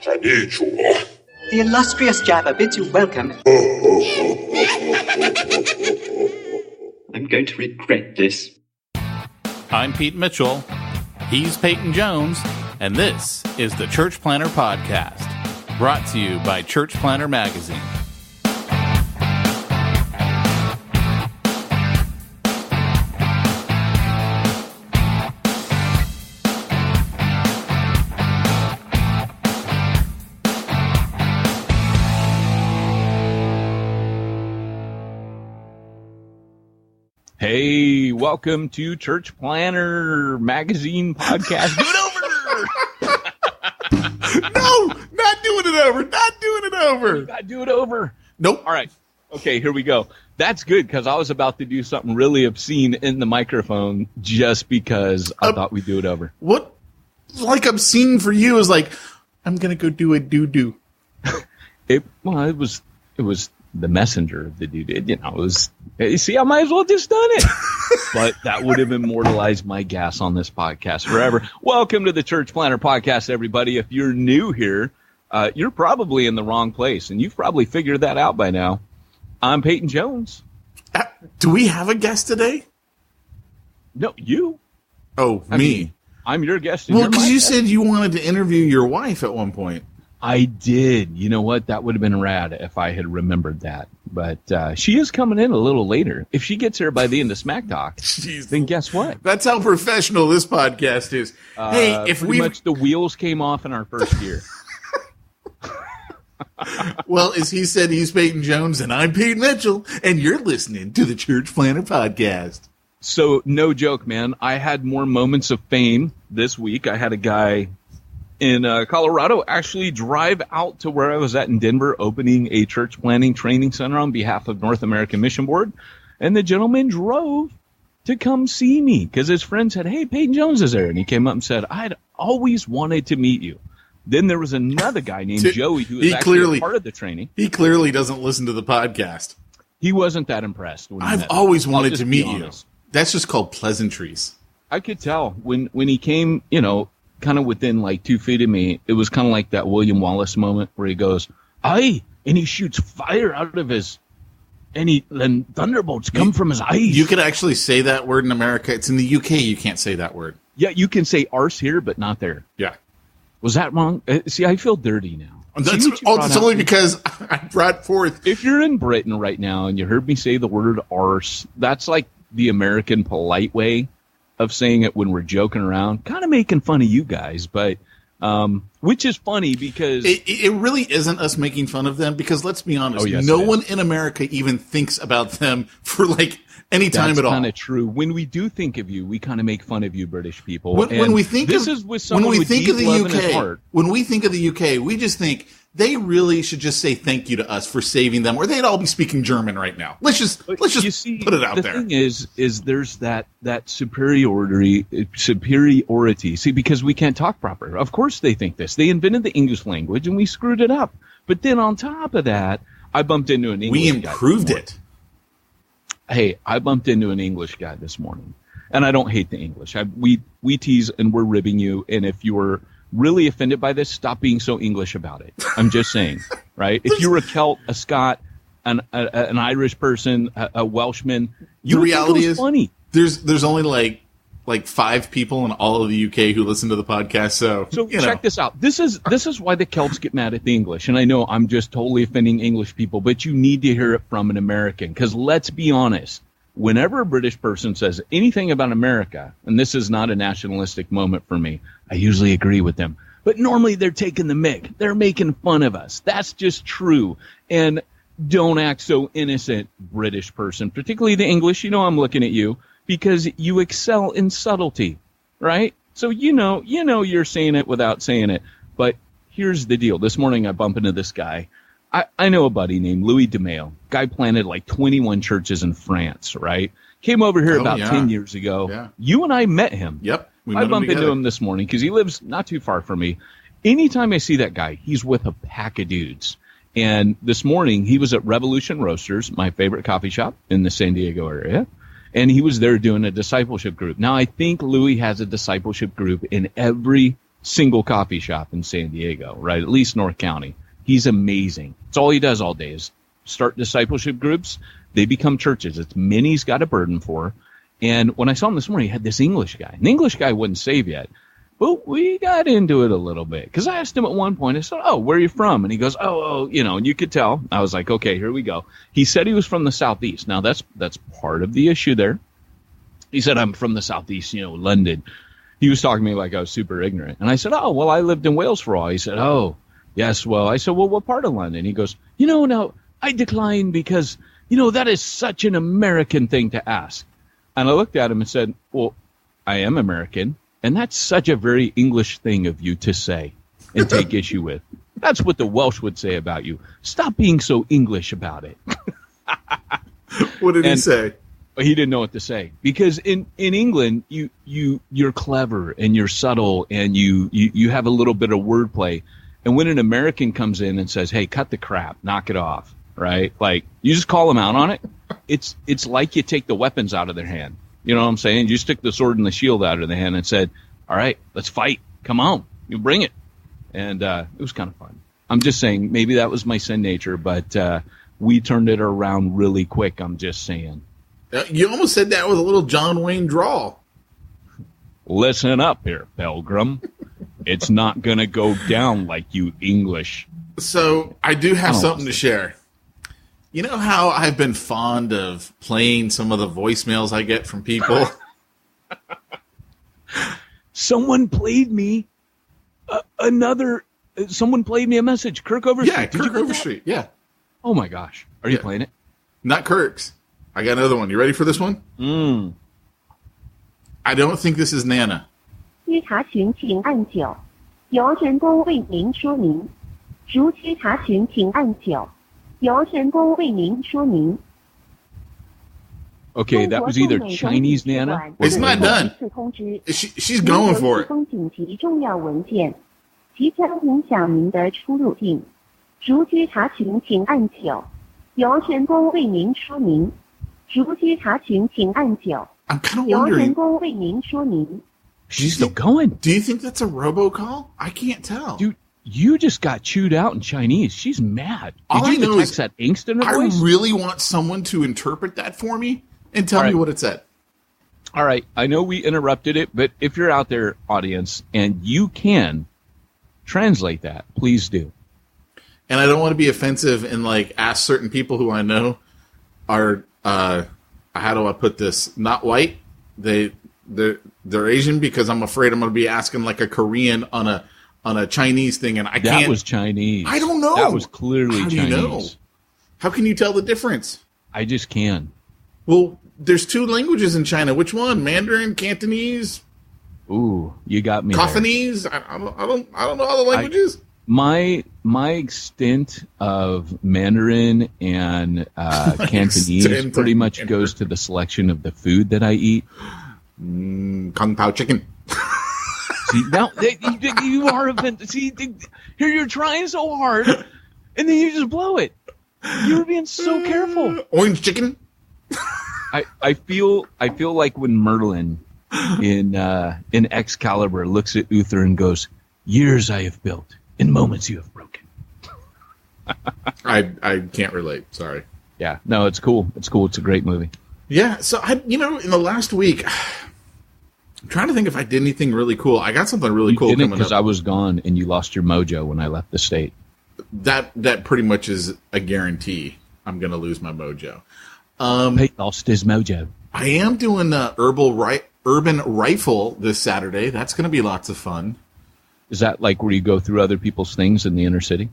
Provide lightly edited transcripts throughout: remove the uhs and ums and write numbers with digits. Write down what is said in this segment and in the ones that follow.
The illustrious Jabba bids you welcome. I'm going to regret this. I'm Pete Mitchell. He's Peyton Jones. And this is the Church Planter Podcast, brought to you by Church Planter Magazine. Hey, welcome to Church Planter Magazine Podcast. Do it over! No, not doing it over. Not doing it over. Not do it over. Nope. All right. Okay, here we go. That's good because I was about to do something really obscene in the microphone just because I thought we'd do it over. What, like, obscene for you is like, I'm going to go do a doo-doo. It was the messenger of the dude. It was, you see, I might as well just done it. But that would have immortalized my gas on this podcast forever. Welcome to the Church Planter Podcast, everybody. If you're new here, you're probably in the wrong place, and you've probably figured that out by now. I'm Peyton Jones. Do we have a guest today? No, you. Oh, I me. mean, I'm your guest. Well, because you said you wanted to interview your wife at one point. I did. You know what? That would have been rad if I had remembered that. But she is coming in a little later. If she gets here by the end of Smack Talk, then guess what? That's how professional this podcast is. Hey, if we much the wheels came off in our first year. Well, as he said, he's Peyton Jones, and I'm Pete Mitchell, and you're listening to the Church Planter Podcast. So, no joke, man. I had more moments of fame this week. I had a guy in Colorado actually drive out to where I was at in Denver, opening a church planting training center on behalf of North American Mission Board. And the gentleman drove to come see me because his friend said, hey, Peyton Jones is there. And he came up and said, I'd always wanted to meet you. Then there was another guy named Joey who was actually part of the training. He clearly doesn't listen to the podcast. He wasn't that impressed. When I've always wanted to meet you. That's just called pleasantries. I could tell when he came, you know, kind of within like 2 feet of me, it was kind of like that William Wallace moment where he goes, aye, and he shoots fire out of his, and then thunderbolts come from his eyes. You could actually say that word in America. It's in the UK. You can't say that word. Yeah, you can say arse here, but not there. Yeah. Was that wrong? See, I feel dirty now. It's only because I brought forth. If you're in Britain right now and you heard me say the word arse, that's like the American polite way of saying it when we're joking around, kind of making fun of you guys, but which is funny because it really isn't us making fun of them because let's be honest, no one in America even thinks about them for like any time at all. That's kind of true. When we do think of you, we kind of make fun of you, British people. When we think of the UK, when we think of the UK, we just think they really should just say thank you to us for saving them, or they'd all be speaking German right now. Let's just put it out there. The thing is there's that superiority. See, because we can't talk proper. Of course they think this. They invented the English language and we screwed it up. But then on top of that, I bumped into an English guy. We improved it. Hey, I bumped into an English guy this morning, and I don't hate the English. We tease and we're ribbing you, and if you're really offended by this, stop being so English about it. I'm just saying, right? If you're a Celt, a Scot, an Irish person, a Welshman, the reality is funny. There's only like 5 people in all of the UK who listen to the podcast. So check this out. This is why the Celts get mad at the English. And I know I'm just totally offending English people, but you need to hear it from an American. Because let's be honest, whenever a British person says anything about America, and this is not a nationalistic moment for me, I usually agree with them. But normally they're taking the mick. They're making fun of us. That's just true. And don't act so innocent, British person, particularly the English. You know I'm looking at you. Because you excel in subtlety, right? So you know you're saying it without saying it. But here's the deal. This morning I bump into this guy. I know a buddy named Louis DeMail. Guy planted like 21 churches in France, right? Came over here 10 years ago. Yeah. You and I met him. Yep. I bumped into him this morning because he lives not too far from me. Anytime I see that guy, he's with a pack of dudes. And this morning he was at Revolution Roasters, my favorite coffee shop in the San Diego area. And he was there doing a discipleship group. Now, I think Louis has a discipleship group in every single coffee shop in San Diego, right? At least North County. He's amazing. It's all he does all day is start discipleship groups. They become churches. It's men he's got a burden for. And when I saw him this morning, he had this English guy. An English guy wasn't saved yet. But we got into it a little bit. Because I asked him at one point, I said, oh, where are you from? And he goes, and you could tell. I was like, okay, here we go. He said he was from the Southeast. Now, that's part of the issue there. He said, I'm from the Southeast, London. He was talking to me like I was super ignorant. And I said, oh, well, I lived in Wales for a while. He said, oh, yes, well. I said, well, what part of London? He goes, now, I decline because, that is such an American thing to ask. And I looked at him and said, well, I am American, and that's such a very English thing of you to say and take issue with. That's what the Welsh would say about you. Stop being so English about it. What did he say? He didn't know what to say. Because in England, you're clever and you're subtle and you have a little bit of wordplay. And when an American comes in and says, hey, cut the crap, knock it off, right? Like, you just call them out on it. It's like you take the weapons out of their hand. You know what I'm saying? You stick the sword and the shield out of their hand and said, all right, let's fight. Come on. You bring it. And it was kind of fun. I'm just saying maybe that was my sin nature, but we turned it around really quick. I'm just saying. You almost said that with a little John Wayne drawl. Listen up here, Pilgrim. It's not going to go down like you English. So I do have something to share. You know how I've been fond of playing some of the voicemails I get from people? Someone played me someone played me a message. Kirk Overstreet. Yeah, Kirk Overstreet. Yeah. Oh, my gosh. Are you playing it? Not Kirk's. I got another one. You ready for this one? I don't think this is Nana. 需查询请按9，由神工为您说明。如需查询请按9，由神工为您说明。 Okay, that was either Chinese Nana. It's not done. She's going for it. 提供紧急重要文件，即将影响您的出入境。如需查询请按9，由神工为您说明。如需查询请按9， I'm kind of 由 wondering. 神工为您说明。 She's still going. Do you think that's a robocall? I can't tell. Dude, you just got chewed out in Chinese. She's mad. All I Did you know detect is that angst in her I voice? really want someone to interpret that for me and tell me what it said. All right. I know we interrupted it, but if you're out there, audience, and you can translate that, please do. And I don't want to be offensive and ask certain people who I know are how do I put this? Not white. They're Asian because I'm afraid I'm going to be asking like a Korean on a Chinese thing, and I can't. That was Chinese. I don't know. That was clearly How do Chinese. You know? How can you tell the difference? I just can. Well, there's 2 languages in China. Which one? Mandarin, Cantonese? Ooh, you got me. Coffinese? I don't know all the languages. My extent of Mandarin and Cantonese pretty much goes to the selection of the food that I eat. Kung Pao chicken. See, now you are offended. See, here you're trying so hard, and then you just blow it. You were being so careful. Orange chicken. I feel like when Merlin in Excalibur looks at Uther and goes, "Years I have built, in moments you have broken." I can't relate. Sorry. Yeah, no, it's cool. It's cool. It's a great movie. Yeah. So in the last week, I'm trying to think if I did anything really cool. I got something really cool coming up. Because I was gone and you lost your mojo when I left the state. That pretty much is a guarantee. I'm going to lose my mojo. Pete lost his mojo. I am doing urban rifle this Saturday. That's going to be lots of fun. Is that like where you go through other people's things in the inner city?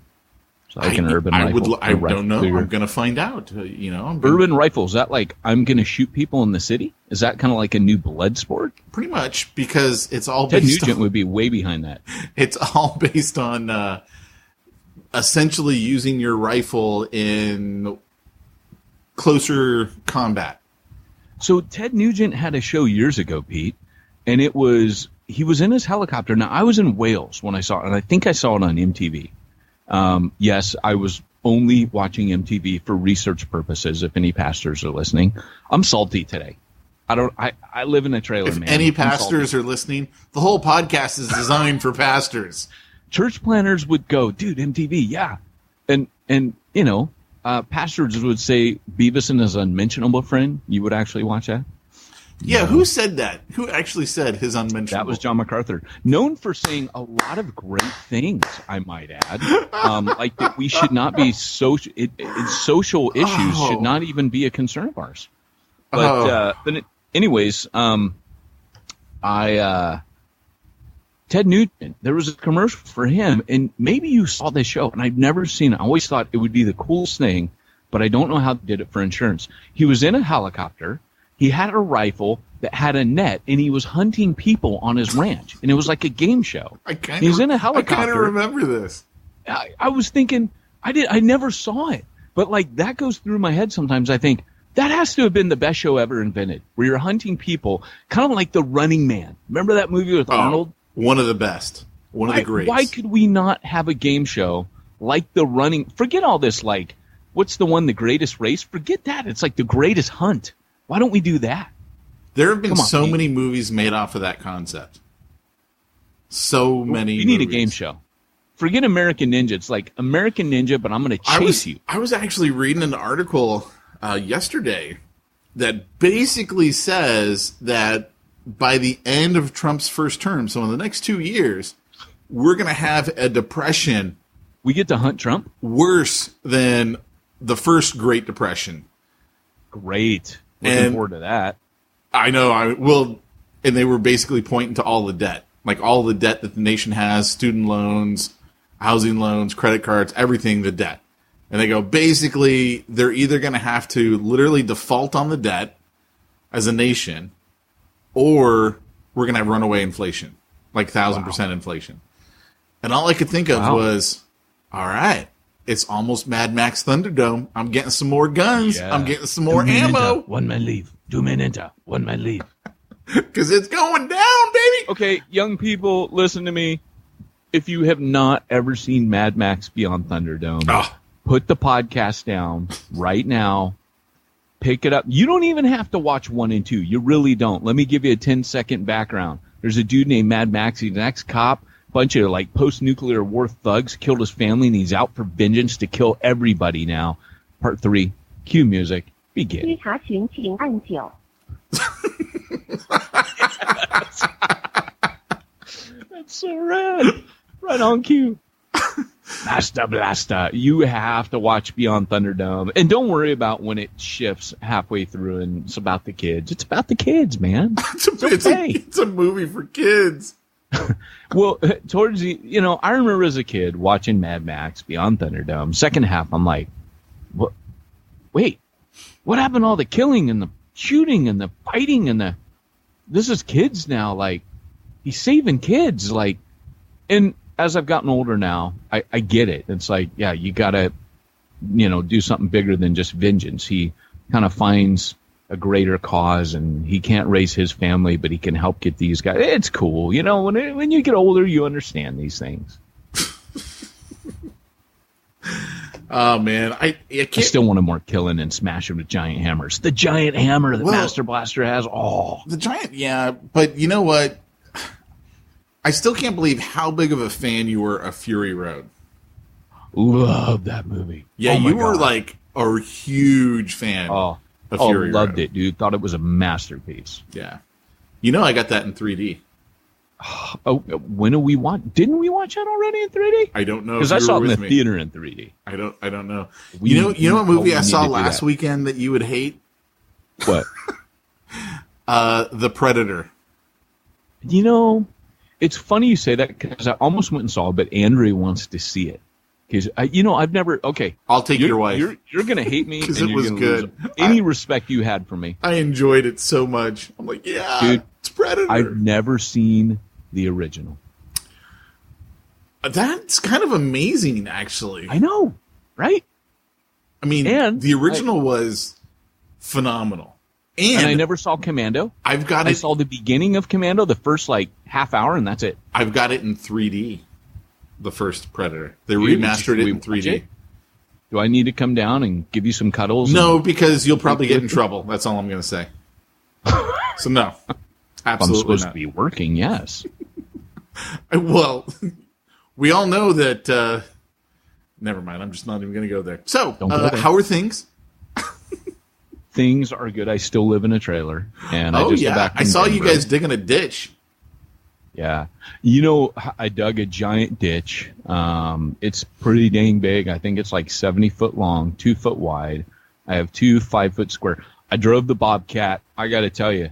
So like an urban rifle? I don't know. I'm going to find out. Urban rifle, is that like I'm going to shoot people in the city? Is that kind of like a new blood sport? Pretty much, because it's all Ted based Nugent on, would be way behind that. It's all based on essentially using your rifle in closer combat. So Ted Nugent had a show years ago, Pete, and he was in his helicopter. Now, I was in Wales when I saw it, and I think I saw it on MTV. Yes, I was only watching MTV for research purposes, if any pastors are listening. I'm salty today. I live in a trailer, If man. any pastors are listening, the whole podcast is designed for pastors. Church planners would go, dude, MTV, yeah. And you know, pastors would say Beavis and His Unmentionable Friend. You would actually watch that? Yeah, who said that? Who actually said His Unmentionable? That was John MacArthur, known for saying a lot of great things, I might add. Like that we should not be social issues should not even be a concern of ours. But anyways, Ted Nugent, there was a commercial for him, and maybe you saw this show, and I've never seen it. I always thought it would be the coolest thing, but I don't know how they did it for insurance. He was in a helicopter. He had a rifle that had a net, and he was hunting people on his ranch, and it was like a game show. He's in a helicopter. I kind of remember this. I was thinking, I never saw it, but like that goes through my head sometimes. I think that has to have been the best show ever invented, where you're hunting people, kind of like The Running Man. Remember that movie with Arnold? One of the best. One of the greats. Why could we not have a game show like The Running? Forget all this, like, what's the one, The Greatest Race? Forget that. It's like The Greatest Hunt. Why don't we do that? There have been so many movies made off of that concept. So many. We need a game show. Forget American Ninja. It's like American Ninja, but I'm going to chase you. I was actually reading an article yesterday that basically says that by the end of Trump's first term, so in the next 2 years, we're going to have a depression. We get to hunt Trump? Worse than the first Great Depression. Great. Looking forward to that. I know. And they were basically pointing to all the debt. Like all the debt that the nation has, student loans, housing loans, credit cards, everything, the debt. And they go, basically, they're either going to have to literally default on the debt as a nation, or we're going to have runaway inflation, like 1,000% inflation. And all I could think of was, all right, it's almost Mad Max Thunderdome. I'm getting some more guns. Yeah. I'm getting some more ammo. One man leave. 2 men enter. 1 man leave. Because it's going down, baby. Okay, young people, listen to me. If you have not ever seen Mad Max Beyond Thunderdome, put the podcast down right now. Pick it up. You don't even have to watch 1 and 2. You really don't. Let me give you a 10-second background. There's a dude named Mad Max. He's an ex-cop. Bunch of like post-nuclear war thugs killed his family, and he's out for vengeance to kill everybody now. Part 3. Cue music. Begin. That's so rad. Right on cue. Master Blaster. You have to watch Beyond Thunderdome. And don't worry about when it shifts halfway through and it's about the kids. It's about the kids, man. It's a movie for kids. Well, towards the, I remember as a kid watching Mad Max Beyond Thunderdome. Second half, I'm like, what? Wait, what happened to all the killing and the shooting and the fighting and this is kids now. Like, he's saving kids. Like, and as I've gotten older now, I get it. It's like, yeah, you gotta, do something bigger than just vengeance. He kind of finds a greater cause, and he can't raise his family, but he can help get these guys. It's cool. When you get older, you understand these things. Oh, man. I still want more killing and smashing with giant hammers. The giant hammer that Master Blaster has. Oh. The giant, yeah. But you know what? I still can't believe how big of a fan you were of Fury Road. Love that movie. Yeah, you were like a huge fan. Fury loved Road. It, dude. Thought it was a masterpiece. Yeah. I got that in 3D. Oh, when did we watch? Didn't we watch that already in 3D? I don't know. Because I saw it in the theater in 3D. I don't know. You know what movie I saw last weekend that you would hate? What? The Predator. It's funny you say that because I almost went and saw it, but Andrea wants to see it. Because I've never. Okay, I'll take your wife. You're gonna hate me because it was good. Any respect you had for me. I enjoyed it so much. I'm like, yeah, dude, it's Predator. I've never seen the original. That's kind of amazing, actually. I know, right? I mean, the original was phenomenal. And I never saw Commando. I saw the beginning of Commando, the first half hour, and that's it. I've got it in 3D. The first Predator. They remastered it in 3D. Do I need to come down and give you some cuddles? No, because you'll probably get in trouble. That's all I'm going to say. So no, I'm absolutely supposed not. to be working, yes. Well, we all know that. Never mind. I'm just not even going to go there. So, Don't go there. how are things? Things are good. I still live in a trailer, and I Oh just got yeah, back I from saw you Denver. guys digging a ditch. Yeah. You know, I dug a giant ditch. It's pretty dang big. I think it's like 70 foot long, 2 foot wide. I have 2 5-foot square. I drove the Bobcat. I got to tell you,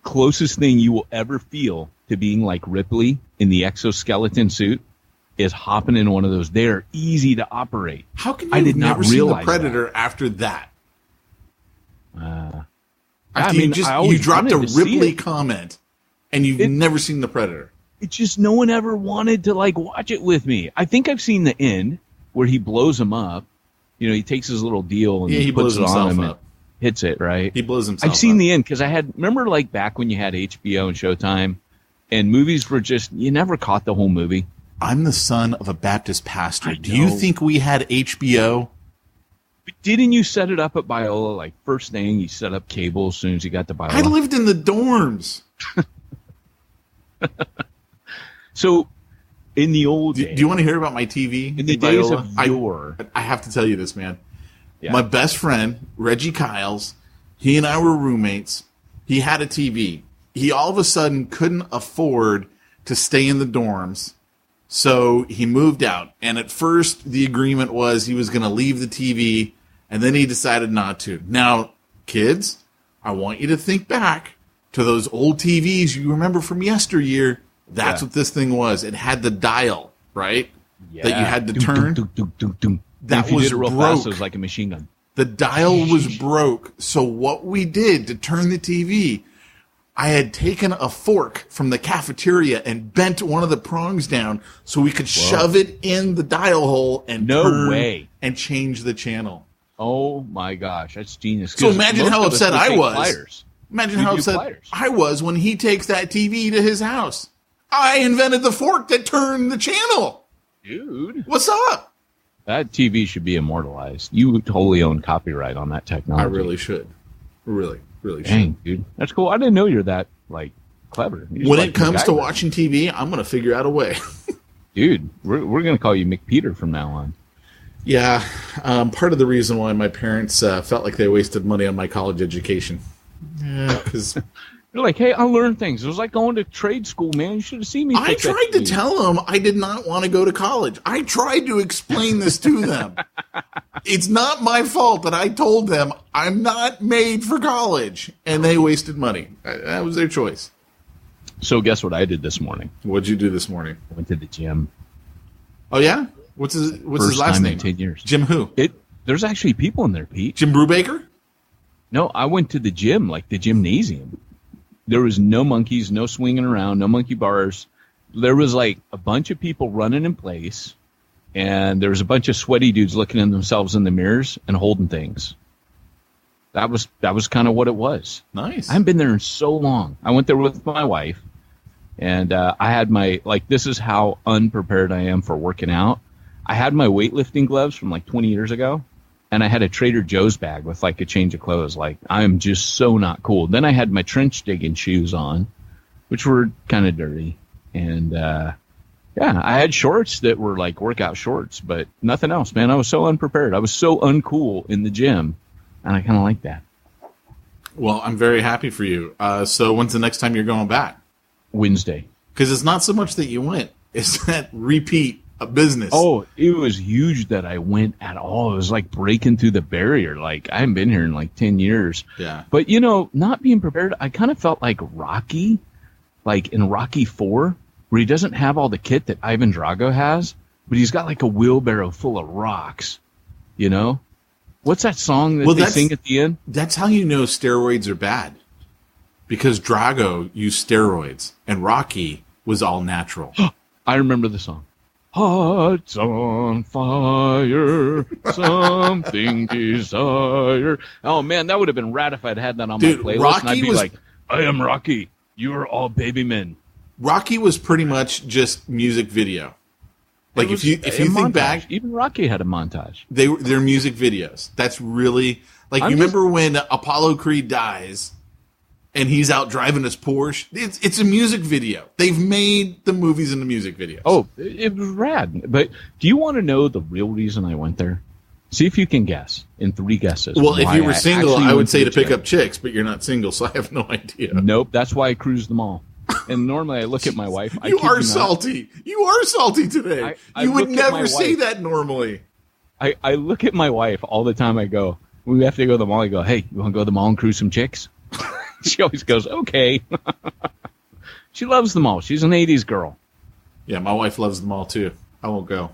closest thing you will ever feel to being like Ripley in the exoskeleton suit is hopping in one of those. They are easy to operate. How can you I did have not never seen the realize Predator after that? I After mean, you I always dropped a wanted to see Ripley it. comment, and you've never seen the Predator. It's just no one ever wanted to like watch it with me. I think I've seen the end where he blows him up. You know, he takes his little deal and Yeah, he puts blows it on himself him up. and hits it, right? He blows himself I've seen up. the end because I had, remember like back when you had HBO and Showtime and movies were just, you never caught the whole movie. I'm the son of a Baptist pastor. I Do you know. think we had HBO? But didn't you set it up at Biola? Like first thing, you set up cable as soon as you got to Biola. I lived in the dorms. So in the old Do days, you want to hear about my TV? in the days Biola? of yore, I have to tell you this, man. Yeah. My best friend, Reggie Kiles, he and I were roommates. He had a TV. He all of a sudden couldn't afford to stay in the dorms. So he moved out. And at first, the agreement was he was going to leave the TV, and then he decided not to. Now, kids, I want you to think back to those old TVs you remember from yesteryear. That's Yeah. what this thing was. It had the dial, right? yeah. That you had to Dum, turn. dum, dum, dum, dum. That if you was did it real broke. fast, it was like a machine gun. The dial was broke. So what we did to turn the TV, I had taken a fork from the cafeteria and bent one of the prongs down so we could shove it in the dial hole and No turn way. and change the channel. Oh my gosh, that's genius. So 'Cause imagine most how of us upset would I take was. pliers. Imagine You how do upset pliers. I was when he takes that TV to his house. I invented the fork that turned the channel. Dude, What's up? that TV should be immortalized. You totally own copyright on that technology. I really should. Really should. Dang, dude, that's cool. I didn't know you're that like clever. You just When like it comes to MacGyver. watching TV, I'm going to figure out a way. dude, we're gonna call you McPeter from now on. Yeah, part of the reason why my parents felt like they wasted money on my college education. Yeah, because You're like, hey, I learned things. It was like going to trade school, man. You should have seen me. I fix that tried to TV. tell them I did not want to go to college. I tried to explain this to them. It's not my fault that I told them I'm not made for college, and they wasted money. That was their choice. So guess what I did this morning? What'd you do this morning? I went to the gym. Oh yeah, what's his First last time name? in 10 years. Jim who? There's actually people in there, Pete. Jim Brubaker? No, I went to the gym, like the gymnasium. There was no monkeys, no swinging around, no monkey bars. There was like a bunch of people running in place, and there was a bunch of sweaty dudes looking at themselves in the mirrors and holding things. That was kind of what it was. Nice. I haven't been there in so long. I went there with my wife, and I had my, like, this is how unprepared I am for working out. I had my weightlifting gloves from like 20 years ago, and I had a Trader Joe's bag with like a change of clothes. Like, I'm just so not cool. Then I had my trench digging shoes on, which were kind of dirty. And, yeah, I had shorts that were like workout shorts, but nothing else, man. I was so unprepared. I was so uncool in the gym, and I kind of like that. Well, I'm very happy for you. So when's the next time you're going back? Wednesday. Because it's not so much that you went; it's that repeat a business. Oh, it was huge that I went at all. It was like breaking through the barrier. Like, I haven't been here in like 10 years. yeah. But, you know, not being prepared, I kind of felt like Rocky, like in Rocky 4, where he doesn't have all the kit that Ivan Drago has, but he's got like a wheelbarrow full of rocks, you know? What's that song that they sing at the end? That's how you know steroids are bad. Because Drago used steroids, and Rocky was all natural. I remember the song. Hearts on fire, something desire. Oh man, that would have been rad if I'd had that on Dude, my playlist. Rocky and I'd be was- like, I am Rocky. You are all baby men. Rocky was pretty much just music video. Like It was if you a think montage. back, Even Rocky had a montage. they're music videos. That's really like I'm you just- remember when Apollo Creed dies, and he's out driving his Porsche. It's a music video. They've made the movies into music videos. Oh, it was rad. But do you want to know the real reason I went there? See if you can guess in 3 guesses. Well, if you were single, I would say to pick gym. up chicks, but you're not single, so I have no idea. Nope, that's why I cruise the mall. And normally I look at my wife. You are salty. You are salty today. You would never say that normally. I look at my wife all the time. I go, when we have to go to the mall, I go, hey, you want to go to the mall and cruise some chicks? She always goes, okay. She loves the mall. She's an 80s girl. Yeah, my wife loves the mall too. I won't go.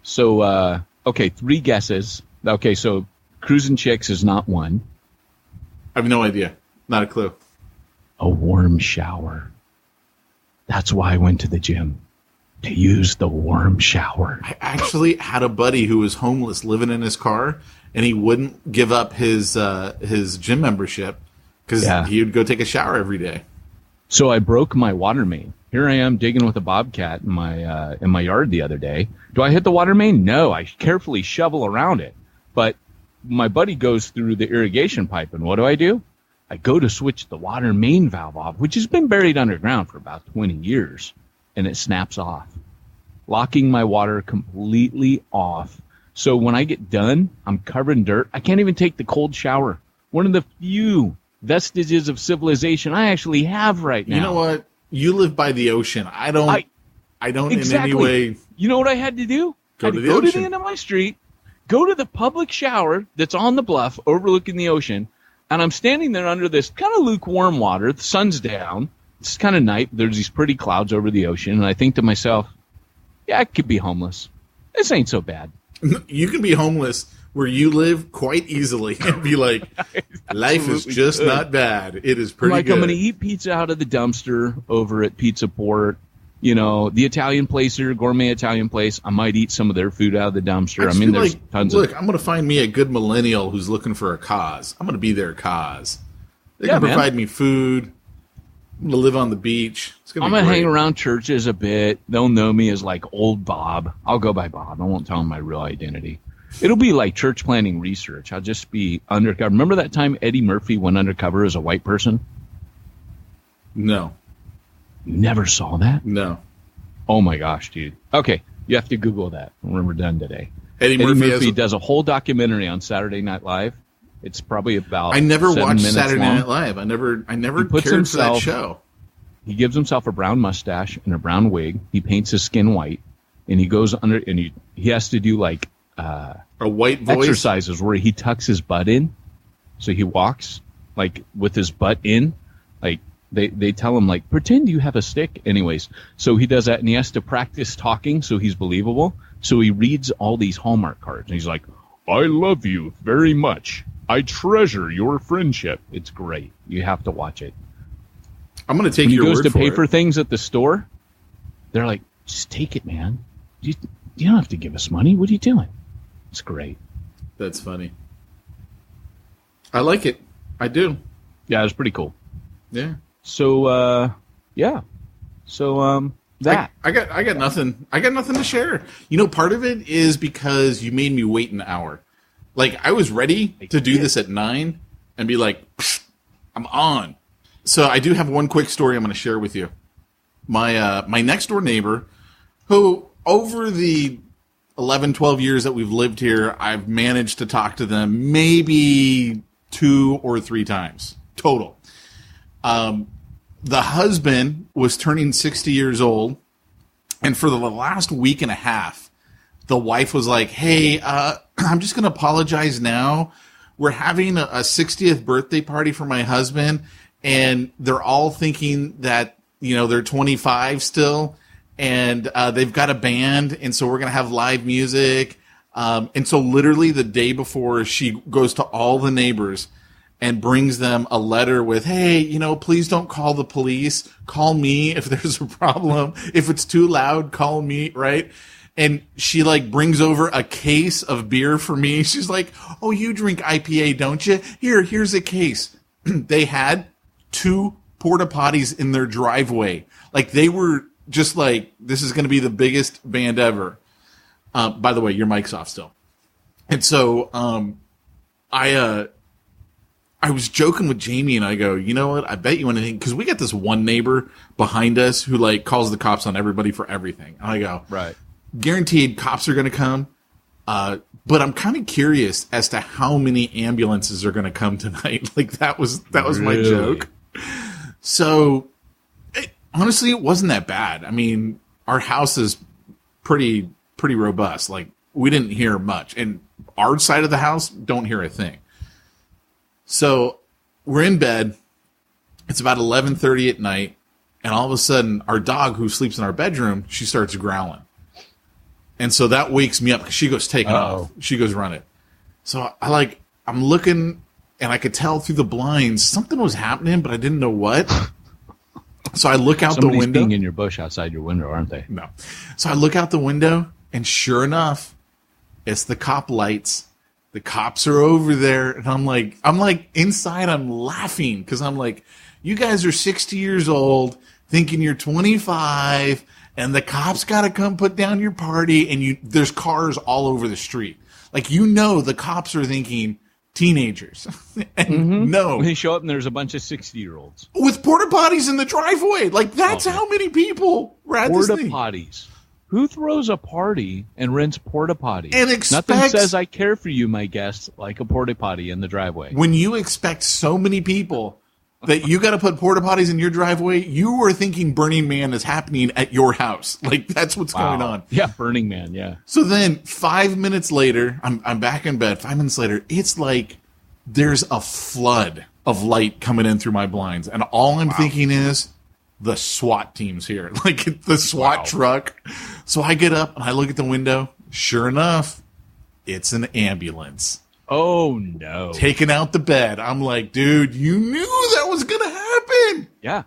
So, okay, 3 guesses. Okay, so cruising chicks is not one. I have no idea. Not a clue. A warm shower. That's why I went to the gym. To use the warm shower. I actually had a buddy who was homeless living in his car, and he wouldn't give up his gym membership because he would go take a shower every day. So I broke my water main. Here I am digging with a bobcat in my yard the other day. Do I hit the water main? No, I carefully shovel around it. But my buddy goes through the irrigation pipe, and what do? I go to switch the water main valve off, which has been buried underground for about 20 years, and it snaps off, locking my water completely off. So when I get done, I'm covered in dirt. I can't even take the cold shower. One of the few vestiges of civilization I actually have right now. You know what? You live by the ocean. I don't exactly. in any way. You know what I had to do? Go to the go ocean. to the end of my street, go to the public shower that's on the bluff overlooking the ocean, and I'm standing there under this kind of lukewarm water. The sun's down. It's kind of night. There's these pretty clouds over the ocean, and I think to myself, yeah, I could be homeless. This ain't so bad. You can be homeless where you live quite easily and be like, life is just not bad. It is pretty good. I'm going to eat pizza out of the dumpster over at Pizza Port. You know, the Italian place here, gourmet Italian place, I might eat some of their food out of the dumpster. I mean, there's tons of... Look, I'm going to find me a good millennial who's looking for a cause. I'm going to be their cause. They can provide me food. I'm going to live on the beach. I'm going to hang around churches a bit. They'll know me as like old Bob. I'll go by Bob. I won't tell them my real identity. It'll be like church planning research. I'll just be undercover. Remember that time Eddie Murphy went undercover as a white person? No. You never saw that? No. Oh my gosh, dude. Okay, you have to Google that when we're done today. Eddie Murphy does a whole documentary on Saturday Night Live. It's probably about I never 7 watched minutes Saturday long. Night Live. I never cared for that show. He gives himself a brown mustache and a brown wig. He paints his skin white, and he goes under, and he has to do like a white voice exercises where he tucks his butt in, so he walks like with his butt in. Like they tell him like pretend you have a stick. Anyways, so he does that, and he has to practice talking so he's believable. So he reads all these Hallmark cards, and he's like, "I love you very much. I treasure your friendship." It's great. You have to watch it. I'm going to take your word for it. He goes to pay for things at the store. They're like, just take it, man. You don't have to give us money. What are you doing? It's great. That's funny. I like it. I do. Yeah, it was pretty cool. Yeah. So, yeah. So, that. I got nothing. I got nothing to share. You know, part of it is because you made me wait an hour. Like, I was ready to do this at 9 and be like, I'm on. So I do have one quick story I'm going to share with you. My next door neighbor, who over the 11, 12 years that we've lived here, I've managed to talk to them maybe 2 or 3 times total. The husband was turning 60 years old, and for the last week and a half, the wife was like, hey, I'm just going to apologize now. We're having a 60th birthday party for my husband, and they're all thinking that, you know, they're 25 still, and they've got a band, and so we're going to have live music. And so literally the day before, she goes to all the neighbors and brings them a letter with, hey, you know, please don't call the police. Call me if there's a problem. If it's too loud, call me, right? And she like brings over a case of beer for me. She's like, oh, you drink IPA, don't you? Here's a case. They had 2 porta potties in their driveway. Like they were just like, this is going to be the biggest band ever. By the way, your mic's off still. And so, I was joking with Jamie and I go, you know what? I bet you anything. Cause we got this one neighbor behind us who like calls the cops on everybody for everything. And I go, right. Guaranteed cops are going to come. But I'm kind of curious as to how many ambulances are going to come tonight. Like that was my joke. So honestly, it wasn't that bad. I mean, our house is pretty robust. Like we didn't hear much, and our side of the house don't hear a thing. So we're in bed. It's about 11:30 at night, and all of a sudden, our dog, who sleeps in our bedroom, she starts growling, and so that wakes me up because she goes taking off. She goes running. So I'm looking, and I could tell through the blinds something was happening, but I didn't know what. So I look out the window. Somebody's peeing in your bush outside your window, aren't they? No. So I look out the window, and sure enough, it's the cop lights. The cops are over there, and I'm like inside, I'm laughing because I'm like, you guys are 60 years old, thinking you're 25, and the cops got to come put down your party, and there's cars all over the street. Like, the cops are thinking teenagers. And no. They show up, and there's a bunch of 60-years-olds. With porta potties in the driveway. Like, that's how many people were at this thing. Porta potties. Who throws a party and rents porta potties? And expects, nothing says I care for you, my guest, like a porta potty in the driveway. When you expect so many people that you got to put porta potties in your driveway, you are thinking Burning Man is happening at your house. Like that's what's going on. Yeah, Burning Man. Yeah. So then 5 minutes later, I'm back in bed. 5 minutes later, it's like there's a flood of light coming in through my blinds, and all I'm thinking is, the SWAT team's here, like the SWAT truck. So I get up and I look at the window. Sure enough, it's an ambulance. Oh no! Taking out the bed. I'm like, dude, you knew that was gonna happen. Yeah.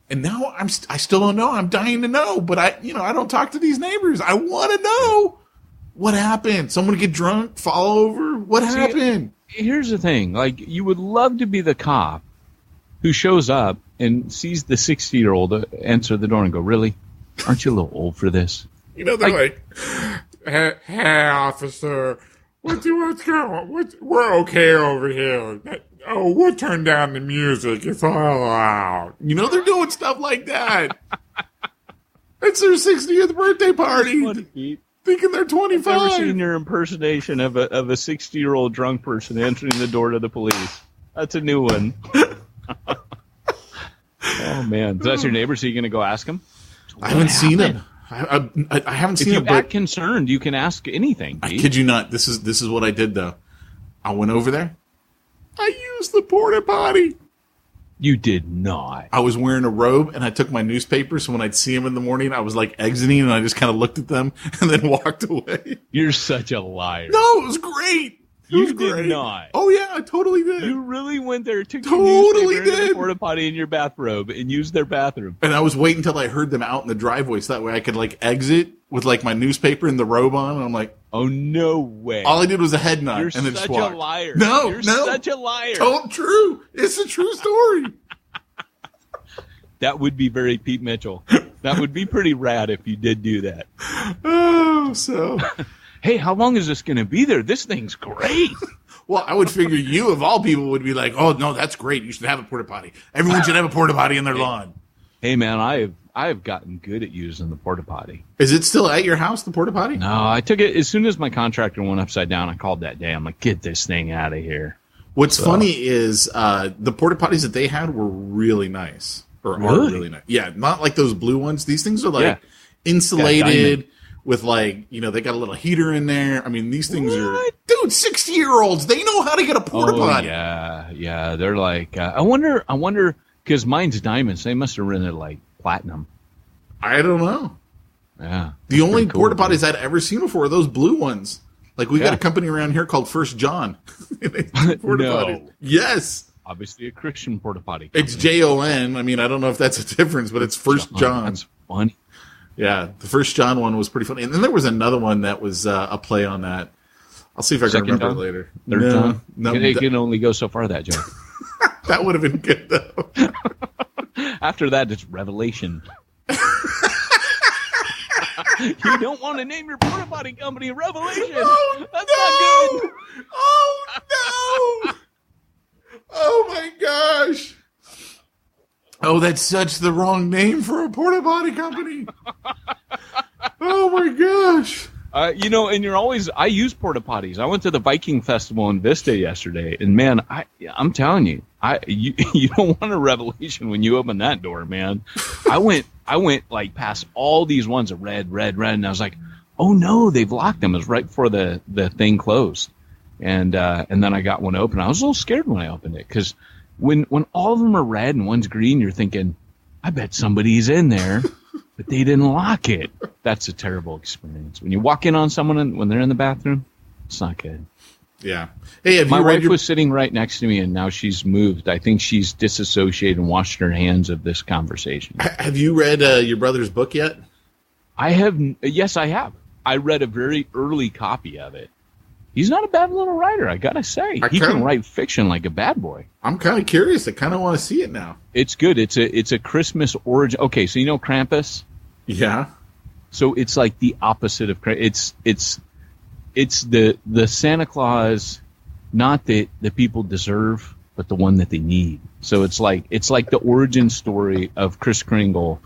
And now I still don't know. I'm dying to know, but I don't talk to these neighbors. I want to know what happened. Someone get drunk, fall over. What happened? Here's the thing. Like, you would love to be the cop who shows up and sees the 60-year-old answer the door and go, really? Aren't you a little old for this? They're like, hey, officer, what's going on? We're okay over here. We'll turn down the music. It's all loud. They're doing stuff like that. It's their 60th birthday party. Funny, thinking they're 25. I've never seen your impersonation of a 60-year-old drunk person answering the door to the police. That's a new one. Oh man, so that's your neighbor. So you're going to go ask him? I haven't seen him. I haven't seen him. If you're that concerned, you can ask anything. I kid you not. This is what I did though. I went over there. I used the porta potty. You did not. I was wearing a robe and I took my newspaper. So when I'd see him in the morning, I was like exiting and I just kind of looked at them and then walked away. You're such a liar. No, it was great. You did not. Oh yeah, I totally did. You really went there, took your newspaper into the porta potty in your bathrobe, and used their bathroom. And I was waiting until I heard them out in the driveway, so that way I could like exit with like my newspaper and the robe on. And I'm like, oh no way! All I did was a head nod, and then such just walked. A liar. No, You're such a liar. True. It's a true story. That would be very Pete Mitchell. That would be pretty rad if you did do that. Oh, so. Hey, how long is this going to be there? This thing's great. Well, I would figure you, of all people, would be like, oh, no, that's great. You should have a porta potty. Everyone should have a porta potty in their lawn. Hey, man, I have gotten good at using the porta potty. Is it still at your house, the porta potty? No, I took it as soon as my contractor went upside down. I called that day. I'm like, get this thing out of here. What's funny is the porta potties that they had were really nice. Are really nice. Yeah, not like those blue ones. These things are like insulated. With like, they got a little heater in there. I mean, these things are, dude, 60-year-olds. They know how to get a porta potty. Yeah. They're like, I wonder, because mine's diamonds. They must have rented like platinum. I don't know. Yeah. The only porta potties I'd ever seen before are those blue ones. Like we got a company around here called First John. No. Yes. Obviously a Christian porta potty. It's JON. I mean, I don't know if that's a difference, but it's First John. That's funny. Yeah, the First John one was pretty funny. And then there was another one that was a play on that. I'll see if I can remember it later. Third John? No, it can only go so far, that joke. That would have been good, though. After that, it's Revelation. You don't want to name your porta potty company Revelation. Oh, That's not good. Oh, no. Oh my gosh. Oh, that's such the wrong name for a porta potty company. Oh my gosh. And I use porta potties. I went to the Viking Festival in Vista yesterday, and man, I'm telling you, you don't want a revelation when you open that door, man. I went like past all these ones of red, and I was like, oh no, they've locked them. It was right before the thing closed, and then I got one open. I was a little scared when I opened it because when all of them are red and one's green, you're thinking, I bet somebody's in there. But they didn't lock it. That's a terrible experience. When you walk in on someone when they're in the bathroom, it's not good. Yeah. Hey, my wife was sitting right next to me, and now she's moved. I think she's disassociated and washed her hands of this conversation. Have you read your brother's book yet? I have. Yes, I have. I read a very early copy of it. He's not a bad little writer, I gotta say. He can write fiction like a bad boy. I'm kind of curious. I kind of want to see it now. It's good. It's a Christmas origin. Okay, so you know Krampus? Yeah. So it's like the opposite of Krampus. It's the Santa Claus, not that the people deserve, but the one that they need. So it's like the origin story of Kris Kringle,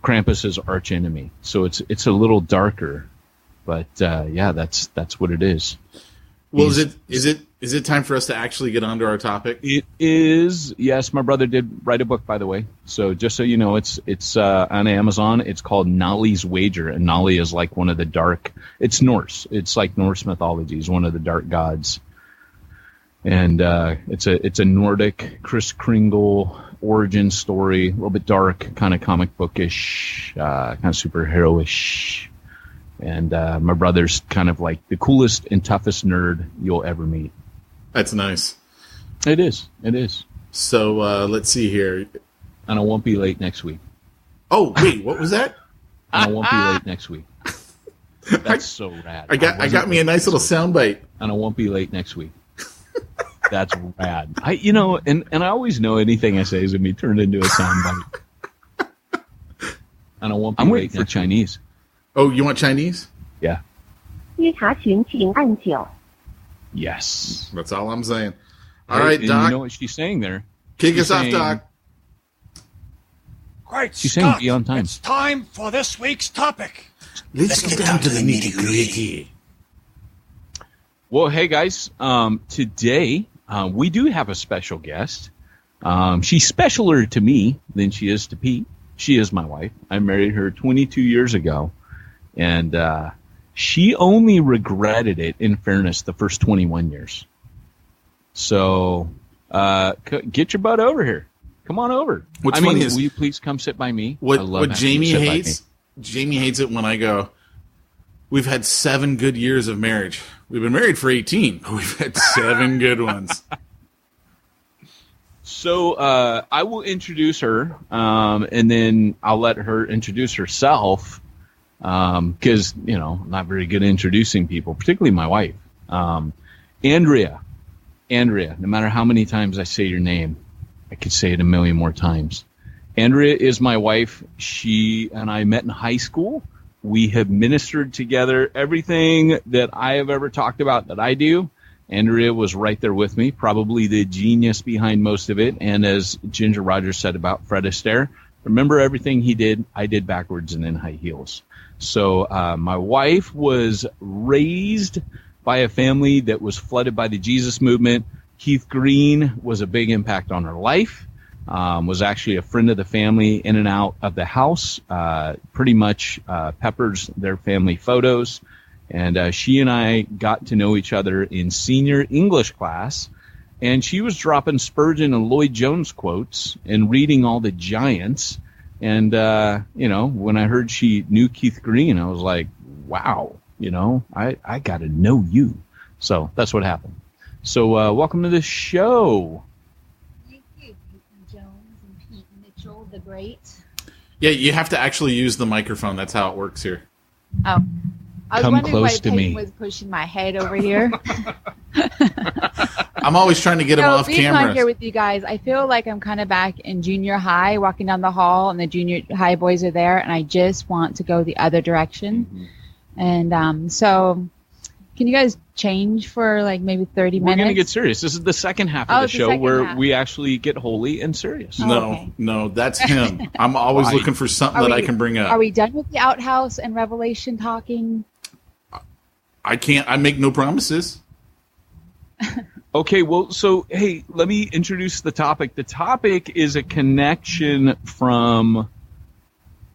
Krampus's arch enemy. So it's a little darker. But yeah, that's what it is. Well, is it time for us to actually get onto our topic? It is. Yes, my brother did write a book, by the way. So just so you know, it's on Amazon. It's called Nali's Wager, and Nali is like one of the dark. It's Norse. It's like Norse mythology. He's one of the dark gods, and it's a Nordic Kris Kringle origin story, a little bit dark, kind of comic bookish, kind of superhero-ish. And my brother's kind of like the coolest and toughest nerd you'll ever meet. That's nice. It is. So let's see here. And I won't be late next week. Oh, wait, what was that? And I won't be late next week. That's so rad. I got me a nice little soundbite. And I won't be late next week. That's rad. And I always know anything I say is going to be turned into a soundbite. And I won't be late for Chinese. Oh, you want Chinese? Yeah. 约查询请按9. Yes. That's all I'm saying. All right, Doc. You know what she's saying there? Kick us off, Doc. Great She's Scott, saying be on time. It's time for this week's topic. Let's get down to the nitty-gritty. Well, hey, guys. Today, we do have a special guest. She's specialer to me than she is to Pete. She is my wife. I married her 22 years ago. And she only regretted it, in fairness, the first 21 years. So get your butt over here. Come on over. What's funny is, will you please come sit by me? What Jamie hates, Jamie hates it when I go, we've had 7 good years of marriage. We've been married for 18, but we've had 7 good ones. So I will introduce her, and then I'll let her introduce herself. Because, I'm not very good at introducing people, particularly my wife. Andrea, no matter how many times I say your name, I could say it a million more times. Andrea is my wife. She and I met in high school. We have ministered together. Everything that I have ever talked about that I do, Andrea was right there with me, probably the genius behind most of it. And as Ginger Rogers said about Fred Astaire, remember everything he did, I did backwards and in high heels. So my wife was raised by a family that was flooded by the Jesus movement. Keith Green was a big impact on her life, was actually a friend of the family, in and out of the house, pretty much peppers their family photos. And she and I got to know each other in senior English class. And she was dropping Spurgeon and Lloyd Jones quotes and reading all the giants. And, when I heard she knew Keith Green, I was like, wow, I got to know you. So that's what happened. So welcome to the show. Thank you, Peyton Jones and Pete Mitchell, the great. Yeah, you have to actually use the microphone. That's how it works here. Oh. I was Come wondering close why to Peyton me. was pushing my head over here. I'm always trying to get him off being camera. on here with you guys, I feel like I'm kind of back in junior high, walking down the hall, and the junior high boys are there, and I just want to go the other direction. Mm-hmm. And so, Can you guys change for like maybe 30 minutes? We're going to get serious. This is the second half of the show where we actually get holy and serious. No, that's him. I'm always looking for something that I can bring up. Are we done with the outhouse and Revelation talking? I can't. I make no promises. Okay, well, so, hey, let me introduce the topic. The topic is a connection from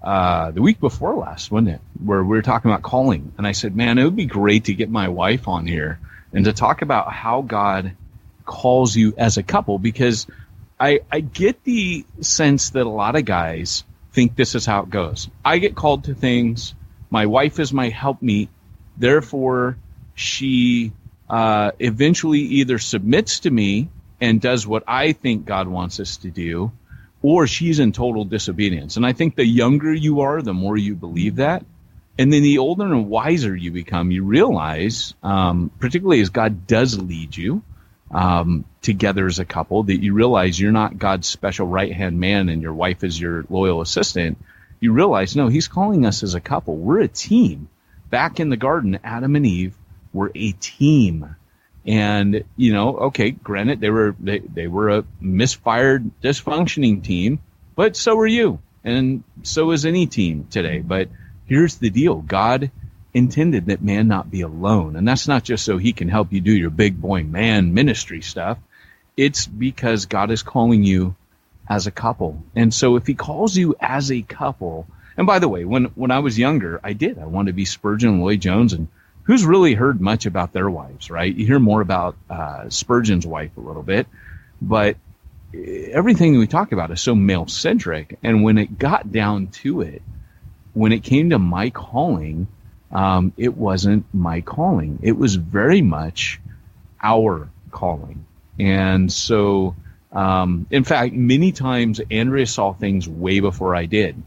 the week before last, wasn't it? Where we were talking about calling. And I said, man, it would be great to get my wife on here and to talk about how God calls you as a couple, because I get the sense that a lot of guys think this is how it goes. I get called to things. My wife is my helpmeet. Therefore, she eventually either submits to me and does what I think God wants us to do, or she's in total disobedience. And I think the younger you are, the more you believe that. And then the older and wiser you become, you realize, particularly as God does lead you together as a couple, that you realize you're not God's special right-hand man and your wife is your loyal assistant. You realize, no, he's calling us as a couple. We're a team. Back in the garden, Adam and Eve were a team. And, you know, okay, granted, they were a misfired, dysfunctioning team, but so are you. And so is any team today. But here's the deal. God intended that man not be alone. And that's not just so he can help you do your big boy man ministry stuff. It's because God is calling you as a couple. And so if he calls you as a couple, and by the way, when I was younger, I wanted to be Spurgeon and Lloyd Jones, and who's really heard much about their wives, right? You hear more about Spurgeon's wife a little bit, but everything we talk about is so male-centric. And when it got down to it, when it came to my calling, it wasn't my calling. It was very much our calling. And so, in fact, many times Andrea saw things way before I did.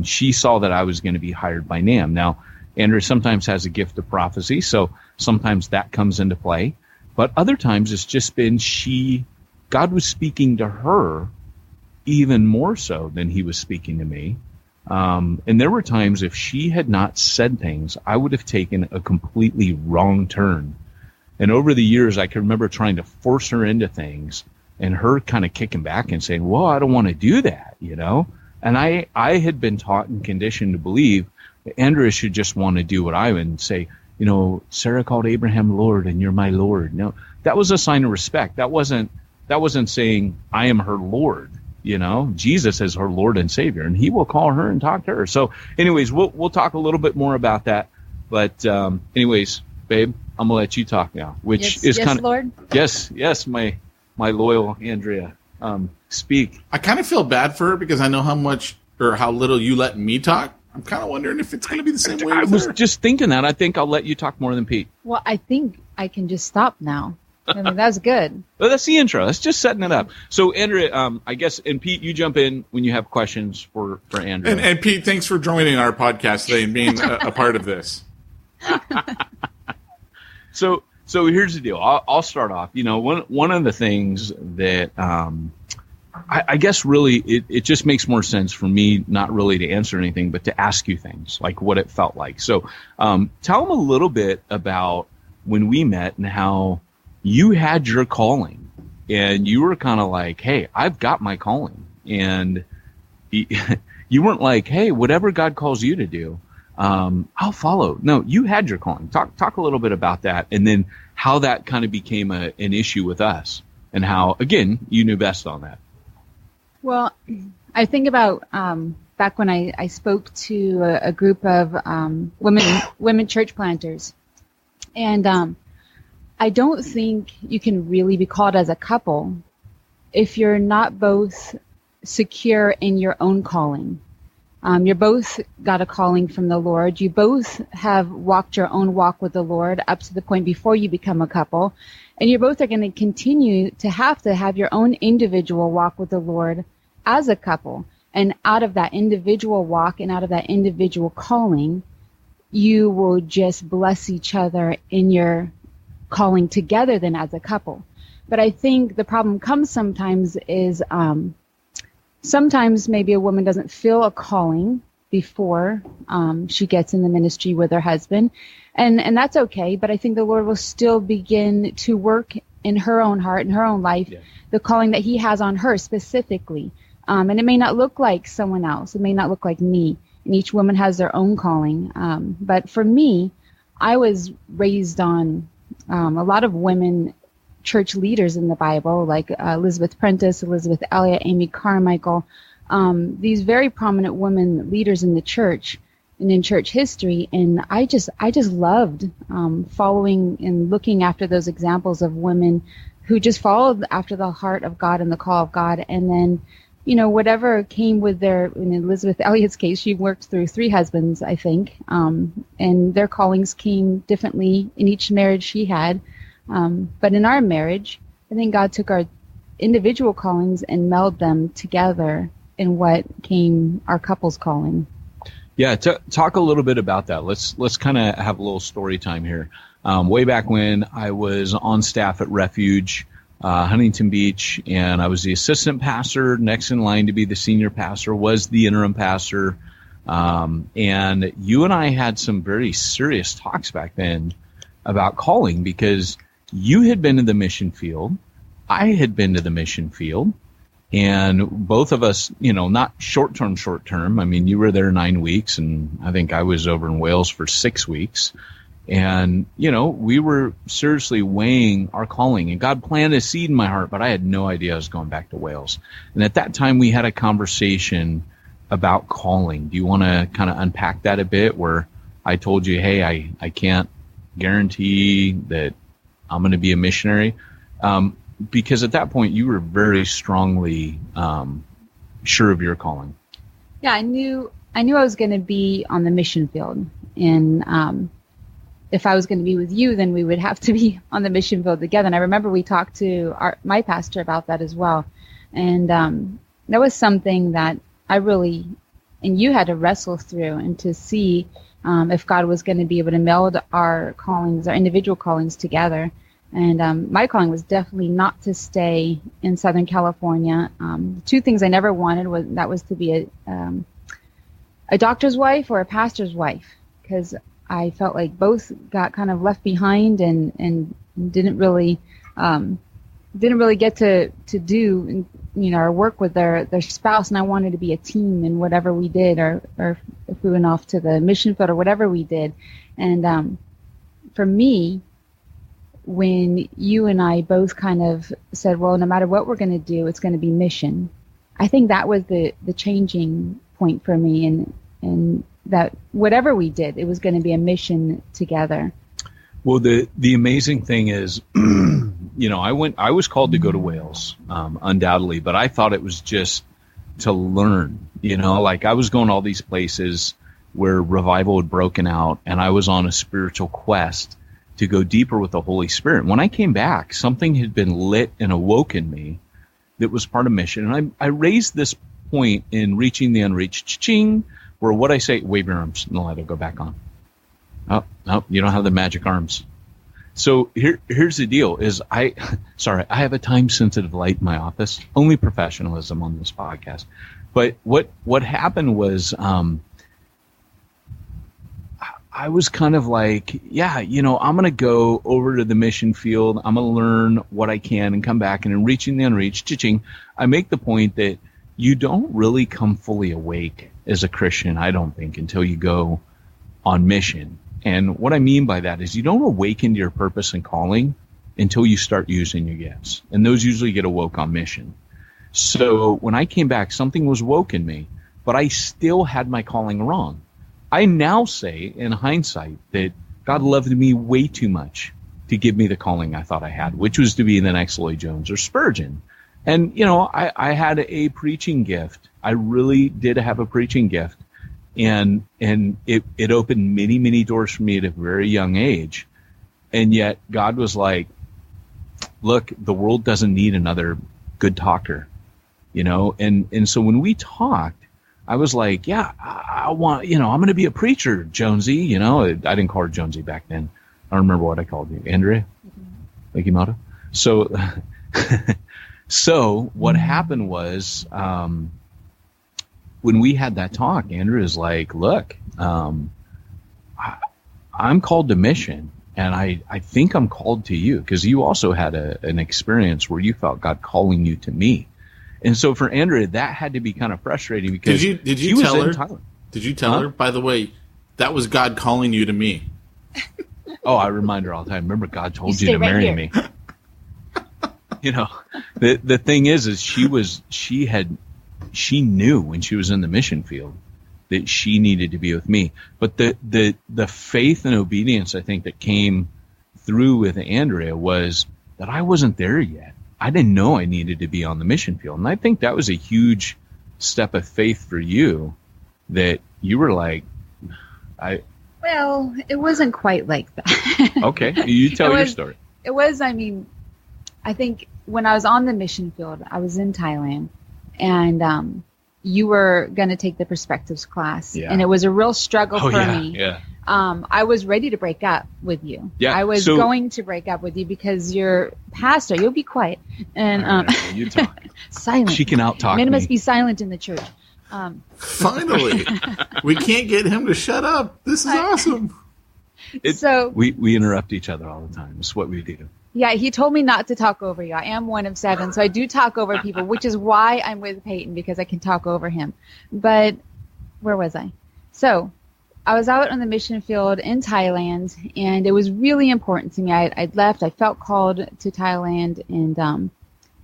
She saw that I was going to be hired by NAM. Now, Andrea sometimes has a gift of prophecy, so sometimes that comes into play. But other times it's just been God was speaking to her even more so than he was speaking to me. And there were times if she had not said things, I would have taken a completely wrong turn. And over the years, I can remember trying to force her into things and her kind of kicking back and saying, well, I don't want to do that, you know? And I had been taught and conditioned to believe that Andrea should just want to do what I would and say, you know, Sarah called Abraham Lord and you're my Lord. No, that was a sign of respect. That wasn't saying I am her Lord. You know, Jesus is her Lord and Savior, and he will call her and talk to her. So anyways, we'll talk a little bit more about that. But anyways, babe, I'm going to let you talk now, which is kind of, Lord. Yes, my loyal Andrea, speak. I kind of feel bad for her because I know how much or how little you let me talk. I'm kind of wondering if it's going to be the same way. I was just thinking that. I think I'll let you talk more than Pete. Well, I think I can just stop now. I mean, that's good. Well, that's the intro. That's just setting it up. So, Andrea, I guess, and Pete, you jump in when you have questions for Andrea. And Pete, thanks for joining our podcast today and being a part of this. So here's the deal. I'll start off. You know, one of the things that I guess really it just makes more sense for me not really to answer anything, but to ask you things like what it felt like. So tell them a little bit about when we met and how you had your calling and you were kind of like, hey, I've got my calling. And you weren't like, hey, whatever God calls you to do, I'll follow. No, you had your calling. Talk a little bit about that. And then how that kind of became an issue with us and how, again, you knew best on that. Well, I think about back when I spoke to a group of women church planters. And I don't think you can really be called as a couple if you're not both secure in your own calling. You're both got a calling from the Lord. You both have walked your own walk with the Lord up to the point before you become a couple. And you both are going to continue to have your own individual walk with the Lord as a couple. And out of that individual walk and out of that individual calling, you will just bless each other in your calling together than as a couple. But I think the problem comes sometimes is sometimes maybe a woman doesn't feel a calling before she gets in the ministry with her husband. And that's okay, but I think the Lord will still begin to work in her own heart, in her own life, the calling that he has on her specifically. And it may not look like someone else. It may not look like me. And each woman has their own calling. But for me, I was raised on a lot of women church leaders in the Bible, like Elizabeth Prentice, Elizabeth Elliot, Amy Carmichael, these very prominent women leaders in the church and in church history. And I just loved following and looking after those examples of women who just followed after the heart of God and the call of God. And then, whatever came with in Elizabeth Elliot's case, she worked through 3 husbands, I think, and their callings came differently in each marriage she had. But in our marriage, I think God took our individual callings and melded them together in what came our couple's calling. Yeah, talk a little bit about that. Let's kind of have a little story time here. Way back when I was on staff at Refuge, Huntington Beach, and I was the assistant pastor. Next in line to be the senior pastor was the interim pastor. And you and I had some very serious talks back then about calling, because you had been to the mission field. I had been to the mission field. And both of us, not short-term. I mean, you were there 9 weeks, and I think I was over in Wales for 6 weeks. And, we were seriously weighing our calling. And God planted a seed in my heart, but I had no idea I was going back to Wales. And at that time, we had a conversation about calling. Do you want to kind of unpack that a bit, where I told you, hey, I can't guarantee that I'm going to be a missionary? Because at that point, you were very strongly sure of your calling. Yeah, I knew I was going to be on the mission field, and if I was going to be with you, then we would have to be on the mission field together. And I remember we talked to my pastor about that as well, and that was something that I really and you had to wrestle through, and to see if God was going to be able to meld our callings, our individual callings together. And my calling was definitely not to stay in Southern California. 2 things I never wanted was to be a doctor's wife or a pastor's wife, because I felt like both got kind of left behind and didn't really get to do or work with their spouse. And I wanted to be a team in whatever we did, or if we went off to the mission field or whatever we did. And for me, when you and I both kind of said, well, no matter what we're going to do, it's going to be mission. I think that was the changing point for me, and that whatever we did, it was going to be a mission together. Well, the amazing thing is, I was called to go to Wales, undoubtedly, but I thought it was just to learn, like I was going all these places where revival had broken out, and I was on a spiritual quest to go deeper with the Holy Spirit. When I came back, something had been lit and awoken me that was part of mission. And I raised this point in Reaching the Unreached, cha-ching, where what I say, wave your arms, and the light will go back on. Oh, no, you don't have the magic arms. So here's the deal, is I have a time-sensitive light in my office. Only professionalism on this podcast. But what happened was, I was kind of like, I'm going to go over to the mission field. I'm going to learn what I can and come back. And in Reaching the Unreached, cha-ching, I make the point that you don't really come fully awake as a Christian, I don't think, until you go on mission. And what I mean by that is you don't awaken to your purpose and calling until you start using your gifts. And those usually get awoke on mission. So when I came back, something was woke in me, but I still had my calling wrong. I now say, in hindsight, that God loved me way too much to give me the calling I thought I had, which was to be the next Lloyd Jones or Spurgeon. And, I had a preaching gift. I really did have a preaching gift. And it opened many, many doors for me at a very young age. And yet God was like, look, the world doesn't need another good talker, And so when we talked, I was like, yeah, I want, I'm going to be a preacher, Jonesy. I didn't call her Jonesy back then. I don't remember what I called you. Andrea? Like Yamato? So, so what happened was, when we had that talk, Andrea was like, look, I'm called to mission, and I think I'm called to you, because you also had an experience where you felt God calling you to me. And so for Andrea, that had to be kind of frustrating, because did you tell her? Did you tell her, by the way, that was God calling you to me? Oh, I remind her all the time. Remember, God told you to marry me. You know, the thing is she knew when she was in the mission field that she needed to be with me. But the faith and obedience, I think, that came through with Andrea was that I wasn't there yet. I didn't know I needed to be on the mission field. And I think that was a huge step of faith for you, that you were like, Well, it wasn't quite like that. Okay, you tell your story. It was, I think when I was on the mission field, I was in Thailand, and you were going to take the perspectives class, and it was a real struggle for me. Yeah. I was ready to break up with you. Yeah, I was going to break up with you because your pastor, you'll be quiet, and you talk. Silent. She can out-talk Men me. must be silent in the church. Finally, we can't get him to shut up. This is awesome. We interrupt each other all the time. It's what we do. Yeah, he told me not to talk over you. I am one of 7, so I do talk over people, which is why I'm with Peyton, because I can talk over him. But where was I? So I was out on the mission field in Thailand, and it was really important to me. I'd left. I felt called to Thailand, and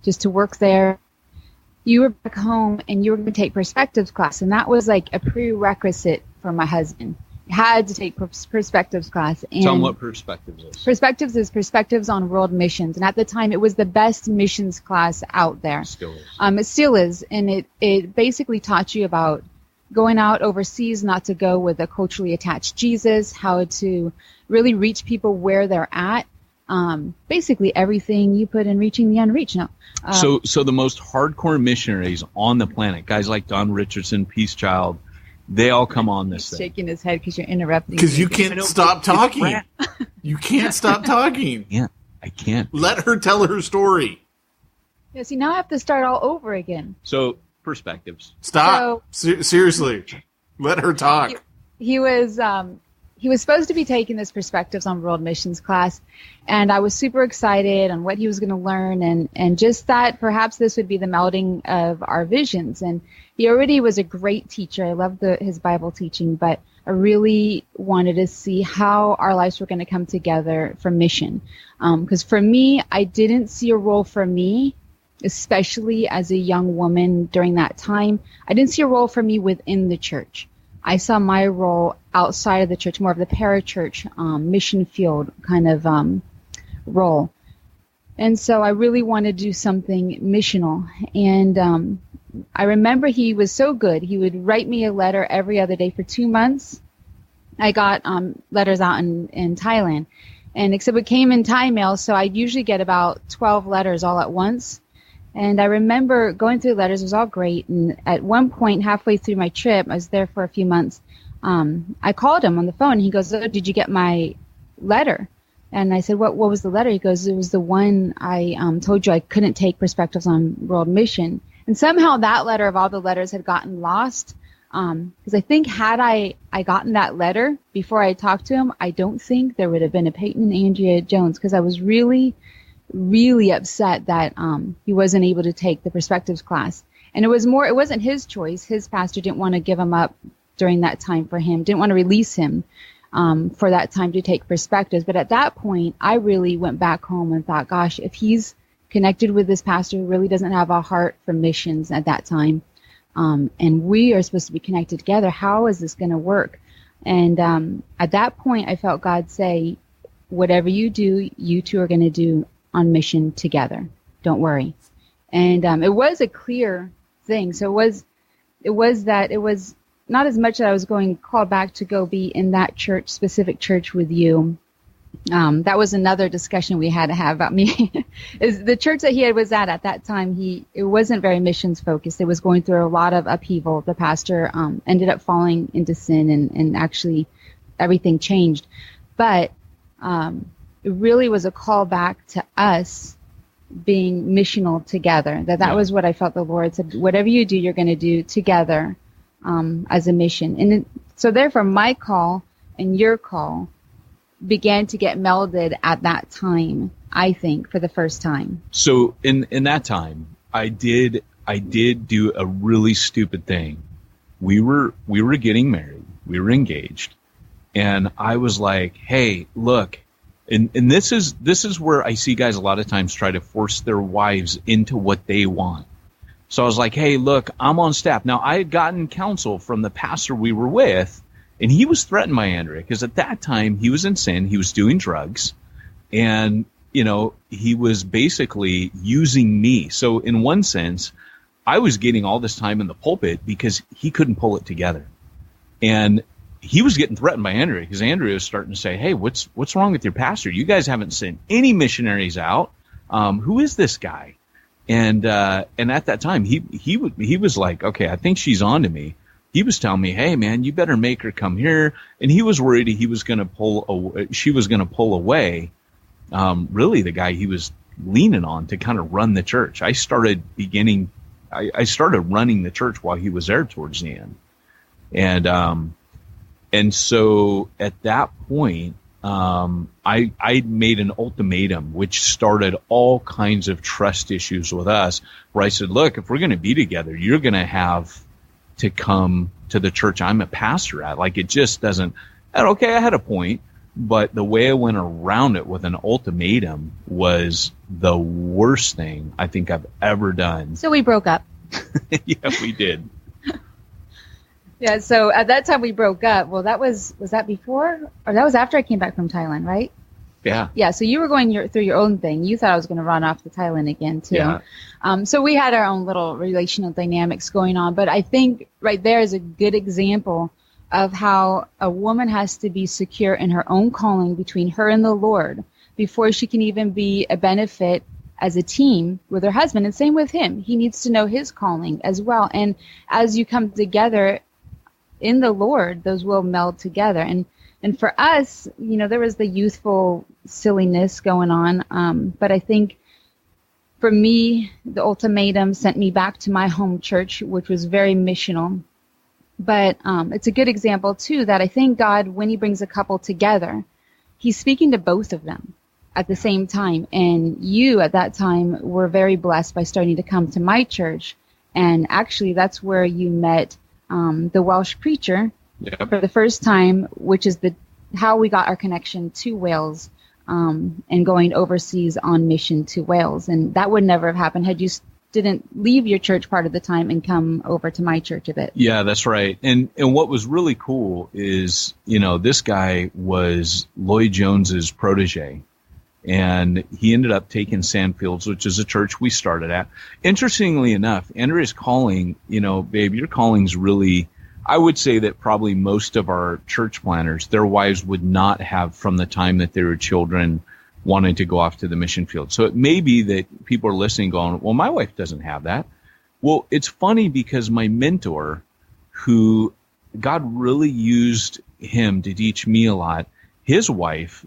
just to work there. You were back home, and you were going to take perspectives class, and that was like a prerequisite for my husband. Had to take perspectives class. And tell them what perspectives is. Perspectives on world missions, and at the time it was the best missions class out there. Still is. It still is, and it basically taught you about going out overseas, not to go with a culturally attached Jesus, how to really reach people where they're at. Basically everything you put in reaching the unreached. No. So the most hardcore missionaries on the planet, guys like Don Richardson, Peace Child, they all come on this thing. Shaking his head because you're interrupting. Because you can't stop talking. You can't stop talking. Yeah, I can't. Let her tell her story. Yeah, see, now I have to start all over again. So, perspectives. Stop. Seriously. Let her talk. He was supposed to be taking this perspectives on world missions class, and I was super excited on what he was going to learn, and just that perhaps this would be the melding of our visions. And he already was a great teacher. I loved his Bible teaching, but I really wanted to see how our lives were going to come together for mission. Because for me, I didn't see a role for me, especially as a young woman during that time. I didn't see a role for me within the church. I saw my role outside of the church, more of the parachurch, mission field kind of role. And so I really wanted to do something missional. And I remember he was so good. He would write me a letter every other day for 2 months. I got letters out in Thailand. And except it came in Thai mail, so I'd usually get about 12 letters all at once. And I remember going through the letters. It was all great. And at one point, halfway through my trip, I was there for a few months, I called him on the phone. He goes, "Oh, did you get my letter?" And I said, what was the letter? He goes, "It was the one I told you I couldn't take perspectives on world mission." And somehow that letter of all the letters had gotten lost. Because I think had I gotten that letter before I talked to him, I don't think there would have been a Peyton and Andrea Jones, because I was really upset that he wasn't able to take the perspectives class. And it wasn't his choice. His pastor didn't want to give him up during that time for him, didn't want to release him for that time to take perspectives. But at that point, I really went back home and thought, gosh, if he's connected with this pastor who really doesn't have a heart for missions at that time, and we are supposed to be connected together, how is this going to work? And at that point, I felt God say, whatever you do, you two are going to do on mission together. Don't worry. And it was a clear thing. So it was not as much that I was called back to go be in that specific church with you. That was another discussion we had to have about me. Is the church that he was at that time, it wasn't very missions focused. It was going through a lot of upheaval. The pastor ended up falling into sin, and actually everything changed. But it really was a call back to us being missional together. That was what I felt the Lord said. Whatever you do, you're going to do together as a mission. And so therefore, my call and your call began to get melded at that time, I think, for the first time. So in that time, I did do a really stupid thing. We were getting married. We were engaged. And I was like, hey, look, and this is where I see guys a lot of times try to force their wives into what they want. So I was like, hey, look, I'm on staff. Now, I had gotten counsel from the pastor we were with, and he was threatened by Andrea because at that time he was in sin. He was doing drugs, and, you know, he was basically using me. So in one sense, I was getting all this time in the pulpit because he couldn't pull it together. And he was getting threatened by Andrea because Andrea was starting to say, hey, what's wrong with your pastor? You guys haven't sent any missionaries out. Who is this guy? And at that time, he was like, okay, I think she's on to me. He was telling me, hey, man, you better make her come here. And he was worried she was going to pull away, really the guy he was leaning on to kind of run the church. I started running the church while he was there towards the end. And so at that point, I made an ultimatum, which started all kinds of trust issues with us, where I said, look, if we're going to be together, you're going to have to come to the church I'm a pastor at. Like, it just doesn't, and okay, I had a point, but the way I went around it with an ultimatum was the worst thing I think I've ever done. So we broke up. Yeah, we did. Yeah, so at that time we broke up. Well, was that before? Or that was after I came back from Thailand, right? Yeah. Yeah, so you were going through your own thing. You thought I was going to run off to Thailand again, too. Yeah. So we had our own little relational dynamics going on. But I think right there is a good example of how a woman has to be secure in her own calling between her and the Lord before she can even be a benefit as a team with her husband. And same with him. He needs to know his calling as well. And as you come together in the Lord, those will meld together. And for us, you know, there was the youthful silliness going on. But I think for me, the ultimatum sent me back to my home church, which was very missional. But it's a good example, too, that I think God, when he brings a couple together, he's speaking to both of them at the same time. And you, at that time, were very blessed by starting to come to my church. And actually, that's where you met the Welsh preacher for the first time, which is how we got our connection to Wales and going overseas on mission to Wales. And that would never have happened had you didn't leave your church part of the time and come over to my church a bit. Yeah, that's right. And what was really cool is, you know, this guy was Lloyd Jones's protege. And he ended up taking Sandfields, which is a church we started at. Interestingly enough, Andrea's calling, you know, babe, your calling's really, I would say that probably most of our church planners, their wives would not have, from the time that they were children, wanted to go off to the mission field. So it may be that people are listening going, well, my wife doesn't have that. Well, it's funny because my mentor, who God really used him to teach me a lot, his wife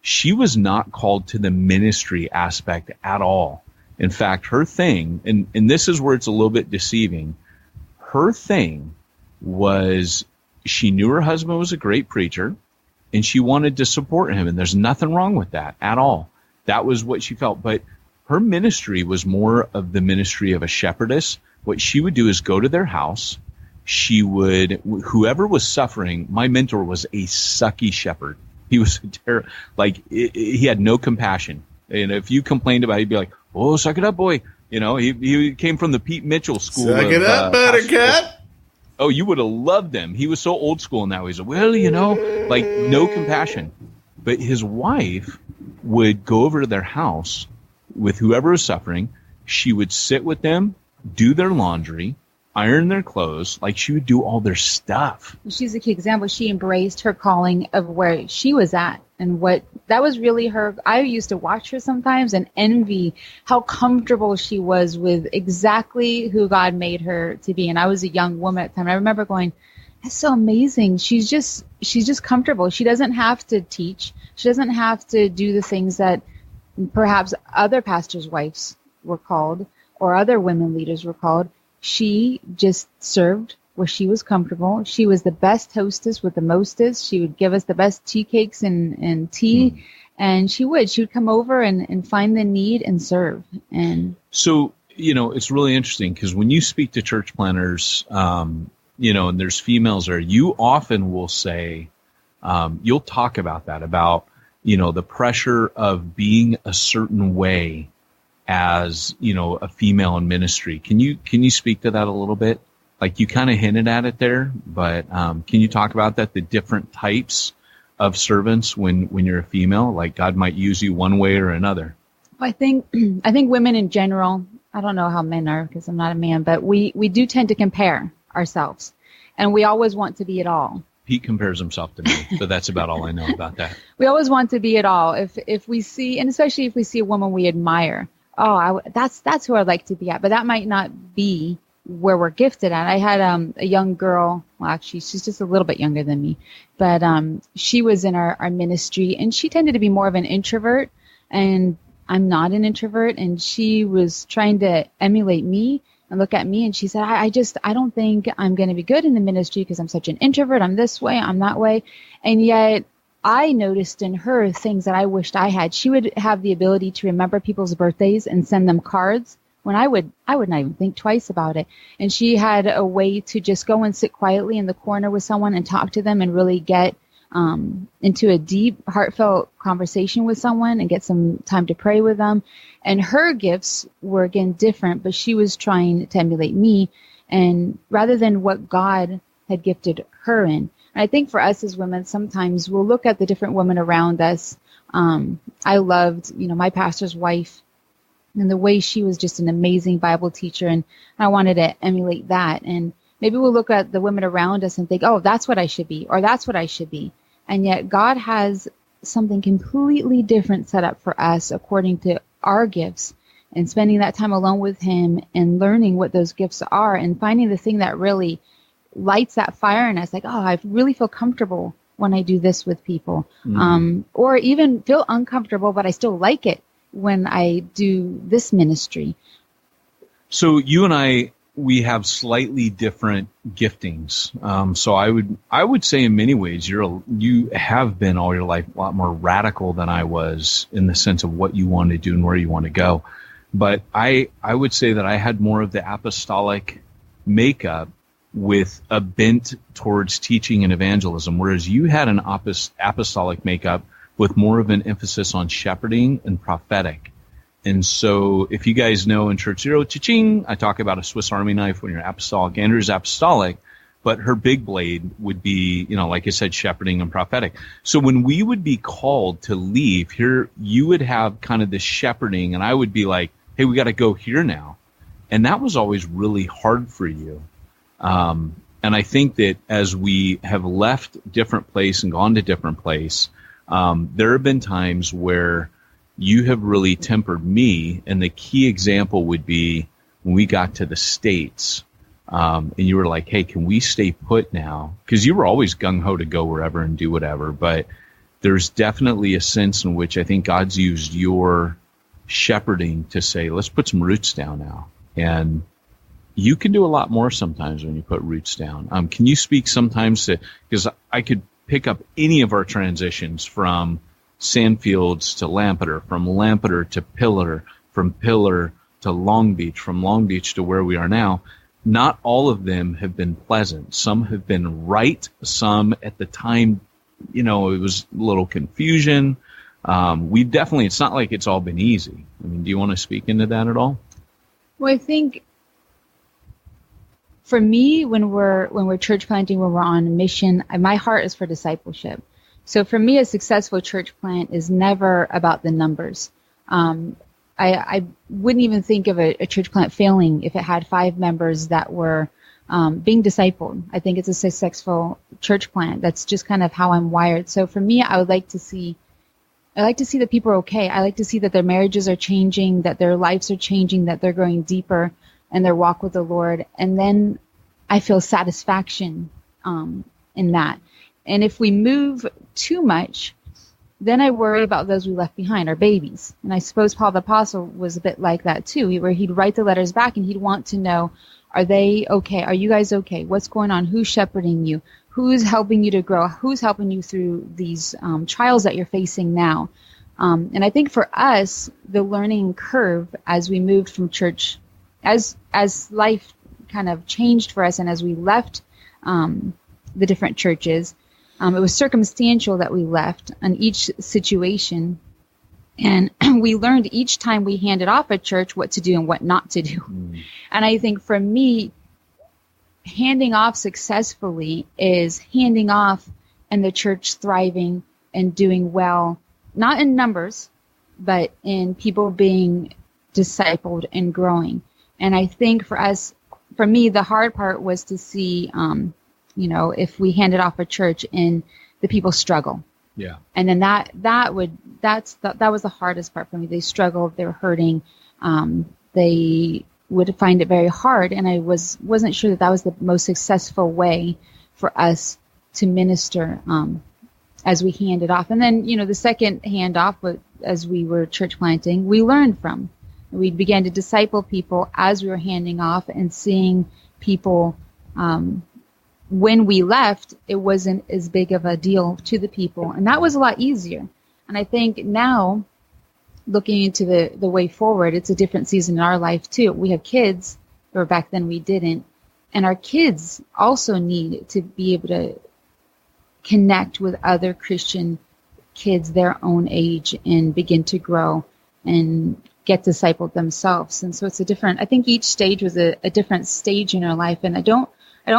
she was not called to the ministry aspect at all. In fact, her thing, and this is where it's a little bit deceiving, her thing was she knew her husband was a great preacher, and she wanted to support him, and there's nothing wrong with that at all. That was what she felt. But her ministry was more of the ministry of a shepherdess. What she would do is go to their house. She would, whoever was suffering, my mentor was a sucky shepherd. He was he had no compassion. And if you complained about it, he'd be like, oh, suck it up, boy. You know, he came from the Pete Mitchell school. Suck it up, buttercup. Oh, you would have loved him. He was so old school now. He's like, well, you know, like no compassion. But his wife would go over to their house with whoever was suffering. She would sit with them, do their laundry, iron their clothes, like she would do all their stuff. She's a key example. She embraced her calling of where she was at and what that was really her. I used to watch her sometimes and envy how comfortable she was with exactly who God made her to be. And I was a young woman at the time. I remember going, that's so amazing. She's just comfortable. She doesn't have to teach. She doesn't have to do the things that perhaps other pastors' wives were called or other women leaders were called. She just served where she was comfortable. She was the best hostess with the mostest. She would give us the best tea cakes and tea. And she would come over and find the need and serve. And so, it's really interesting because when you speak to church planners, and there's females there, you often will say, you'll talk about that, about, the pressure of being a certain way as, a female in ministry. Can you speak to that a little bit? Like you kind of hinted at it there, but can you talk about that, the different types of servants when you're a female, like God might use you one way or another? I think women in general, I don't know how men are because I'm not a man, but we do tend to compare ourselves, and we always want to be it all. Pete compares himself to me, but that's about all I know about that. We always want to be it all. If we see, and especially if we see a woman we admire, that's who I'd like to be at, but that might not be where we're gifted at. I had a young girl, well, actually, she's just a little bit younger than me, but she was in our ministry, and she tended to be more of an introvert, and I'm not an introvert, and she was trying to emulate me and look at me, and she said, I don't think I'm going to be good in the ministry because I'm such an introvert. I'm this way, I'm that way. And yet I noticed in her things that I wished I had. She would have the ability to remember people's birthdays and send them cards, when I would not even think twice about it. And she had a way to just go and sit quietly in the corner with someone and talk to them and really get into a deep, heartfelt conversation with someone and get some time to pray with them. And her gifts were, again, different, but she was trying to emulate me, and rather than what God had gifted her in. And I think for us as women, sometimes we'll look at the different women around us. I loved, my pastor's wife, and the way she was just an amazing Bible teacher, and I wanted to emulate that. And maybe we'll look at the women around us and think, oh, that's what I should be, or that's what I should be. And yet God has something completely different set up for us according to our gifts, and spending that time alone with him and learning what those gifts are and finding the thing that really lights that fire in us. Like, oh, I really feel comfortable when I do this with people, or even feel uncomfortable, but I still like it when I do this ministry. So you and I, we have slightly different giftings. So I would say in many ways you have been all your life a lot more radical than I was in the sense of what you want to do and where you want to go. But I would say that I had more of the apostolic makeup with a bent towards teaching and evangelism, whereas you had an apostolic makeup with more of an emphasis on shepherding and prophetic. And so if you guys know in Church Zero, cha-ching, I talk about a Swiss Army knife when you're apostolic. Andrew's apostolic, but her big blade would be, like I said, shepherding and prophetic. So when we would be called to leave here, you would have kind of this shepherding, and I would be like, hey, we got to go here now. And that was always really hard for you. And I think that as we have left different place and gone to different place, there have been times where you have really tempered me, and the key example would be when we got to the States, and you were like, hey, can we stay put now? Because you were always gung-ho to go wherever and do whatever, but there's definitely a sense in which I think God's used your shepherding to say, let's put some roots down now. And you can do a lot more sometimes when you put roots down. Can you speak sometimes to, because I could pick up any of our transitions from Sandfields to Lampeter, from Lampeter to Pillar, from Pillar to Long Beach, from Long Beach to where we are now. Not all of them have been pleasant. Some have been right. Some at the time, it was a little confusion. It's not like it's all been easy. I mean, do you want to speak into that at all? Well, I think for me, when we're church planting, when we're on a mission, my heart is for discipleship. So for me, a successful church plant is never about the numbers. I wouldn't even think of a church plant failing if it had 5 members that were being discipled. I think it's a successful church plant. That's just kind of how I'm wired. So for me, I like to see that people are okay. I like to see that their marriages are changing, that their lives are changing, that they're going deeper in their walk with the Lord. And then I feel satisfaction in that. And if we move too much, then I worry about those we left behind, our babies. And I suppose Paul the Apostle was a bit like that too, where he'd write the letters back and he'd want to know, Are they okay? Are you guys okay? What's going on? Who's shepherding you? Who's helping you to grow? Who's helping you through these trials that you're facing now? And I think for us, the learning curve as we moved from church, as life kind of changed for us and as we left the different churches, it was circumstantial that we left on each situation. And we learned each time we handed off a church what to do and what not to do. And I think for me, handing off successfully is handing off and the church thriving and doing well, not in numbers, but in people being discipled and growing. And I think for me, the hard part was to see, if we handed off a church and the people struggle. Yeah. And then that was the hardest part for me. They struggled, they were hurting, they would find it very hard, and I wasn't sure that was the most successful way for us to minister as we handed off. And then, the second handoff, as we were church planting, we learned from. We began to disciple people as we were handing off and seeing people. When we left, it wasn't as big of a deal to the people, and that was a lot easier. And I think now, looking into the way forward, it's a different season in our life too. We have kids, or back then we didn't, and our kids also need to be able to connect with other Christian kids their own age and begin to grow and get discipled themselves. And so it's I think each stage was a different stage in our life, and I don't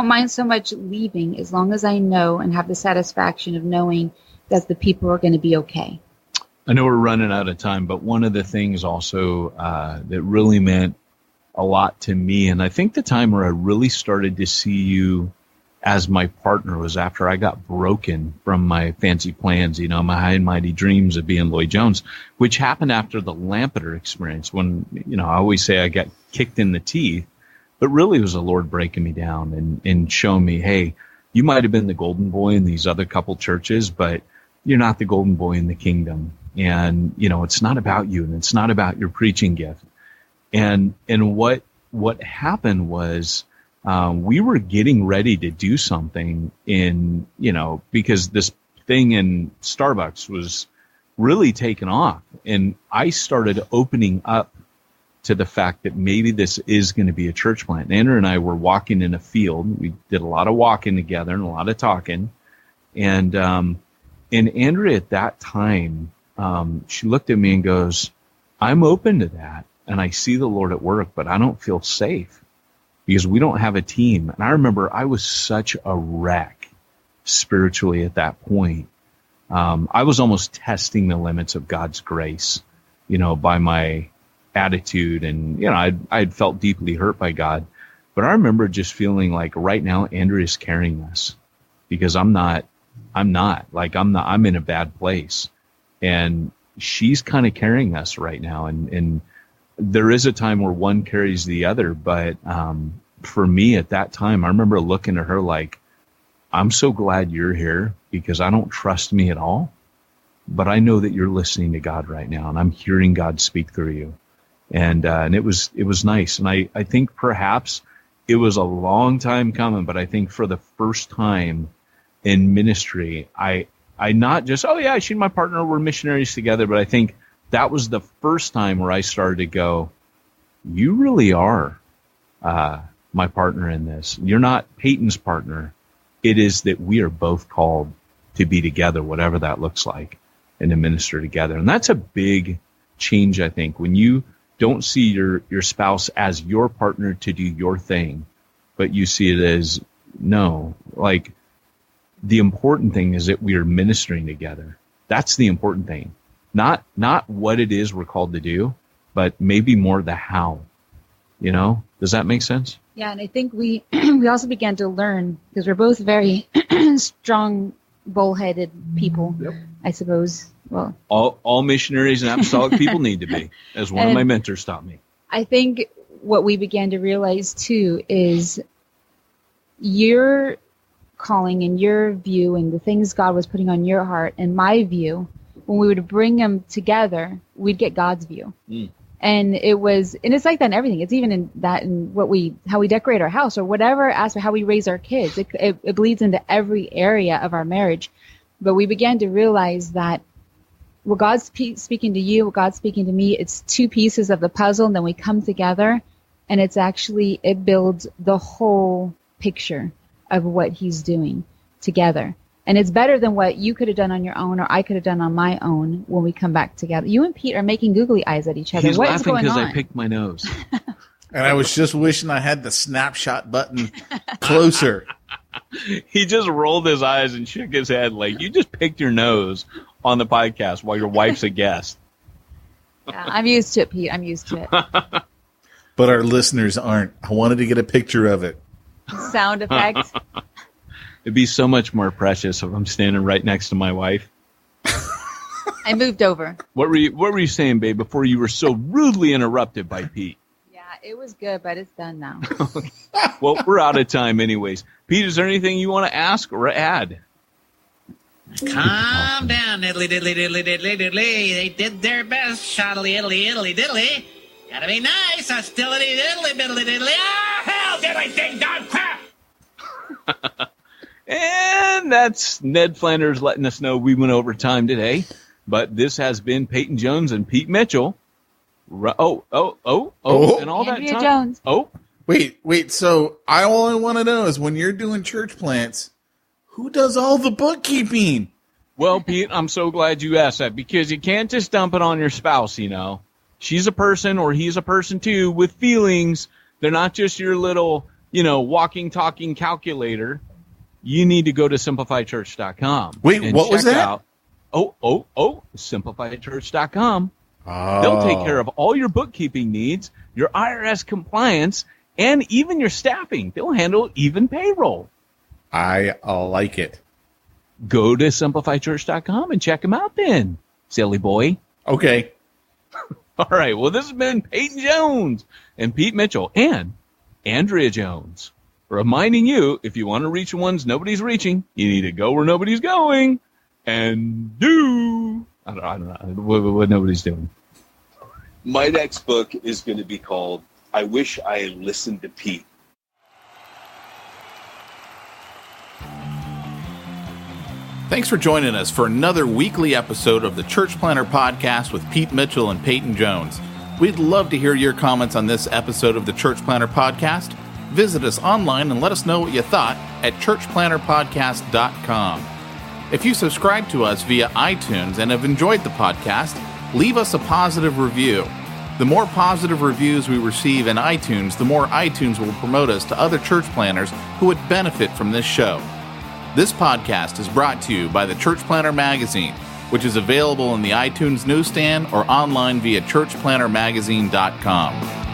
mind so much leaving as long as I know and have the satisfaction of knowing that the people are going to be okay. I know we're running out of time, but one of the things also that really meant a lot to me, and I think the time where I really started to see you as my partner was after I got broken from my fancy plans, my high and mighty dreams of being Lloyd Jones, which happened after the Lampeter experience when, I always say I got kicked in the teeth, but really it was the Lord breaking me down and showing me, hey, you might have been the golden boy in these other couple churches, but you're not the golden boy in the kingdom. And, it's not about you, and it's not about your preaching gift. And what happened was we were getting ready to do something because this thing in Starbucks was really taking off. And I started opening up to the fact that maybe this is going to be a church plant. Andrew and I were walking in a field. We did a lot of walking together and a lot of talking. And Andrea at that time, she looked at me and goes, I'm open to that. And I see the Lord at work, but I don't feel safe because we don't have a team. And I remember I was such a wreck spiritually at that point. I was almost testing the limits of God's grace, by my attitude. And, I'd felt deeply hurt by God. But I remember just feeling like right now, Andrea's carrying us because I'm in a bad place. And she's kind of carrying us right now. And there is a time where one carries the other. But for me at that time, I remember looking at her like, I'm so glad you're here because I don't trust me at all. But I know that you're listening to God right now, and I'm hearing God speak through you. And it was nice. And I think perhaps it was a long time coming, but I think for the first time in ministry, I not just, she's my partner, we're missionaries together, but I think that was the first time where I started to go, you really are my partner in this. You're not Peyton's partner. It is that we are both called to be together, whatever that looks like, and to minister together. And that's a big change, I think, when you don't see your spouse as your partner to do your thing, but you see it as, no, like the important thing is that we are ministering together. That's the important thing. Not what it is we're called to do, but maybe more the how. Does that make sense? Yeah, and I think we also began to learn, because we're both very strong, bullheaded people, Yep. I suppose. Well, all missionaries and apostolic people need to be, as one of my mentors taught me. I think what we began to realize too is your calling and your view and the things God was putting on your heart and my view, when we would bring them together, we'd get God's view. And it's like that in everything. It's even in that, in how we decorate our house or whatever aspect, how we raise our kids. It bleeds into every area of our marriage. But we began to realize that what God's speaking to you, what God's speaking to me, it's two pieces of the puzzle, and then we come together, and it builds the whole picture of what He's doing together. And it's better than what you could have done on your own or I could have done on my own when we come back together. You and Pete are making googly eyes at each other. He's What is laughing going because on? I picked my nose. And I was just wishing I had the snapshot button closer. He just rolled his eyes and shook his head like, you just picked your nose on the podcast while your wife's a guest. Yeah, I'm used to it, Pete. I'm used to it. But our listeners aren't. I wanted to get a picture of it. Sound effect. It'd be so much more precious if I'm standing right next to my wife. I moved over. What were you saying, babe, before you were so rudely interrupted by Pete? Yeah, it was good, but it's done now. Well, we're out of time anyways. Pete, is there anything you want to ask or add? Calm down, diddly, diddly, diddly, diddly, diddly. They did their best, shoddily, iddly, iddly, diddly. Gotta be nice, hostility, diddly, biddly, diddly. Ah, hell, diddly, ding, dong, crap! And that's Ned Flanders letting us know we went over time today. But this has been Peyton Jones and Pete Mitchell. And all that Andrea time. Jones. Oh, Wait. So I only want to know is when you're doing church plants, who does all the bookkeeping? well, Pete, I'm so glad you asked that because you can't just dump it on your spouse, you know. She's a person or he's a person too with feelings. They're not just your little, walking, talking calculator. You need to go to simplifychurch.com. Wait, and what was check that? out- simplifychurch.com. Oh. They'll take care of all your bookkeeping needs, your IRS compliance, and even your staffing. They'll handle even payroll. I like it. Go to simplifychurch.com and check them out then, silly boy. Okay. All right, well, this has been Peyton Jones and Pete Mitchell and Andrea Jones. Reminding you, if you want to reach the ones nobody's reaching, you need to go where nobody's going and do. I don't know what nobody's doing. My next book is going to be called I Wish I Had Listened to Pete. Thanks for joining us for another weekly episode of the Church Planter Podcast with Pete Mitchell and Peyton Jones. We'd love to hear your comments on this episode of the Church Planter Podcast. Visit us online and let us know what you thought at churchplanterpodcast.com. If you subscribe to us via iTunes and have enjoyed the podcast, leave us a positive review. The more positive reviews we receive in iTunes, the more iTunes will promote us to other church planners who would benefit from this show. This podcast is brought to you by the Church Planter Magazine, which is available in the iTunes newsstand or online via churchplantermagazine.com.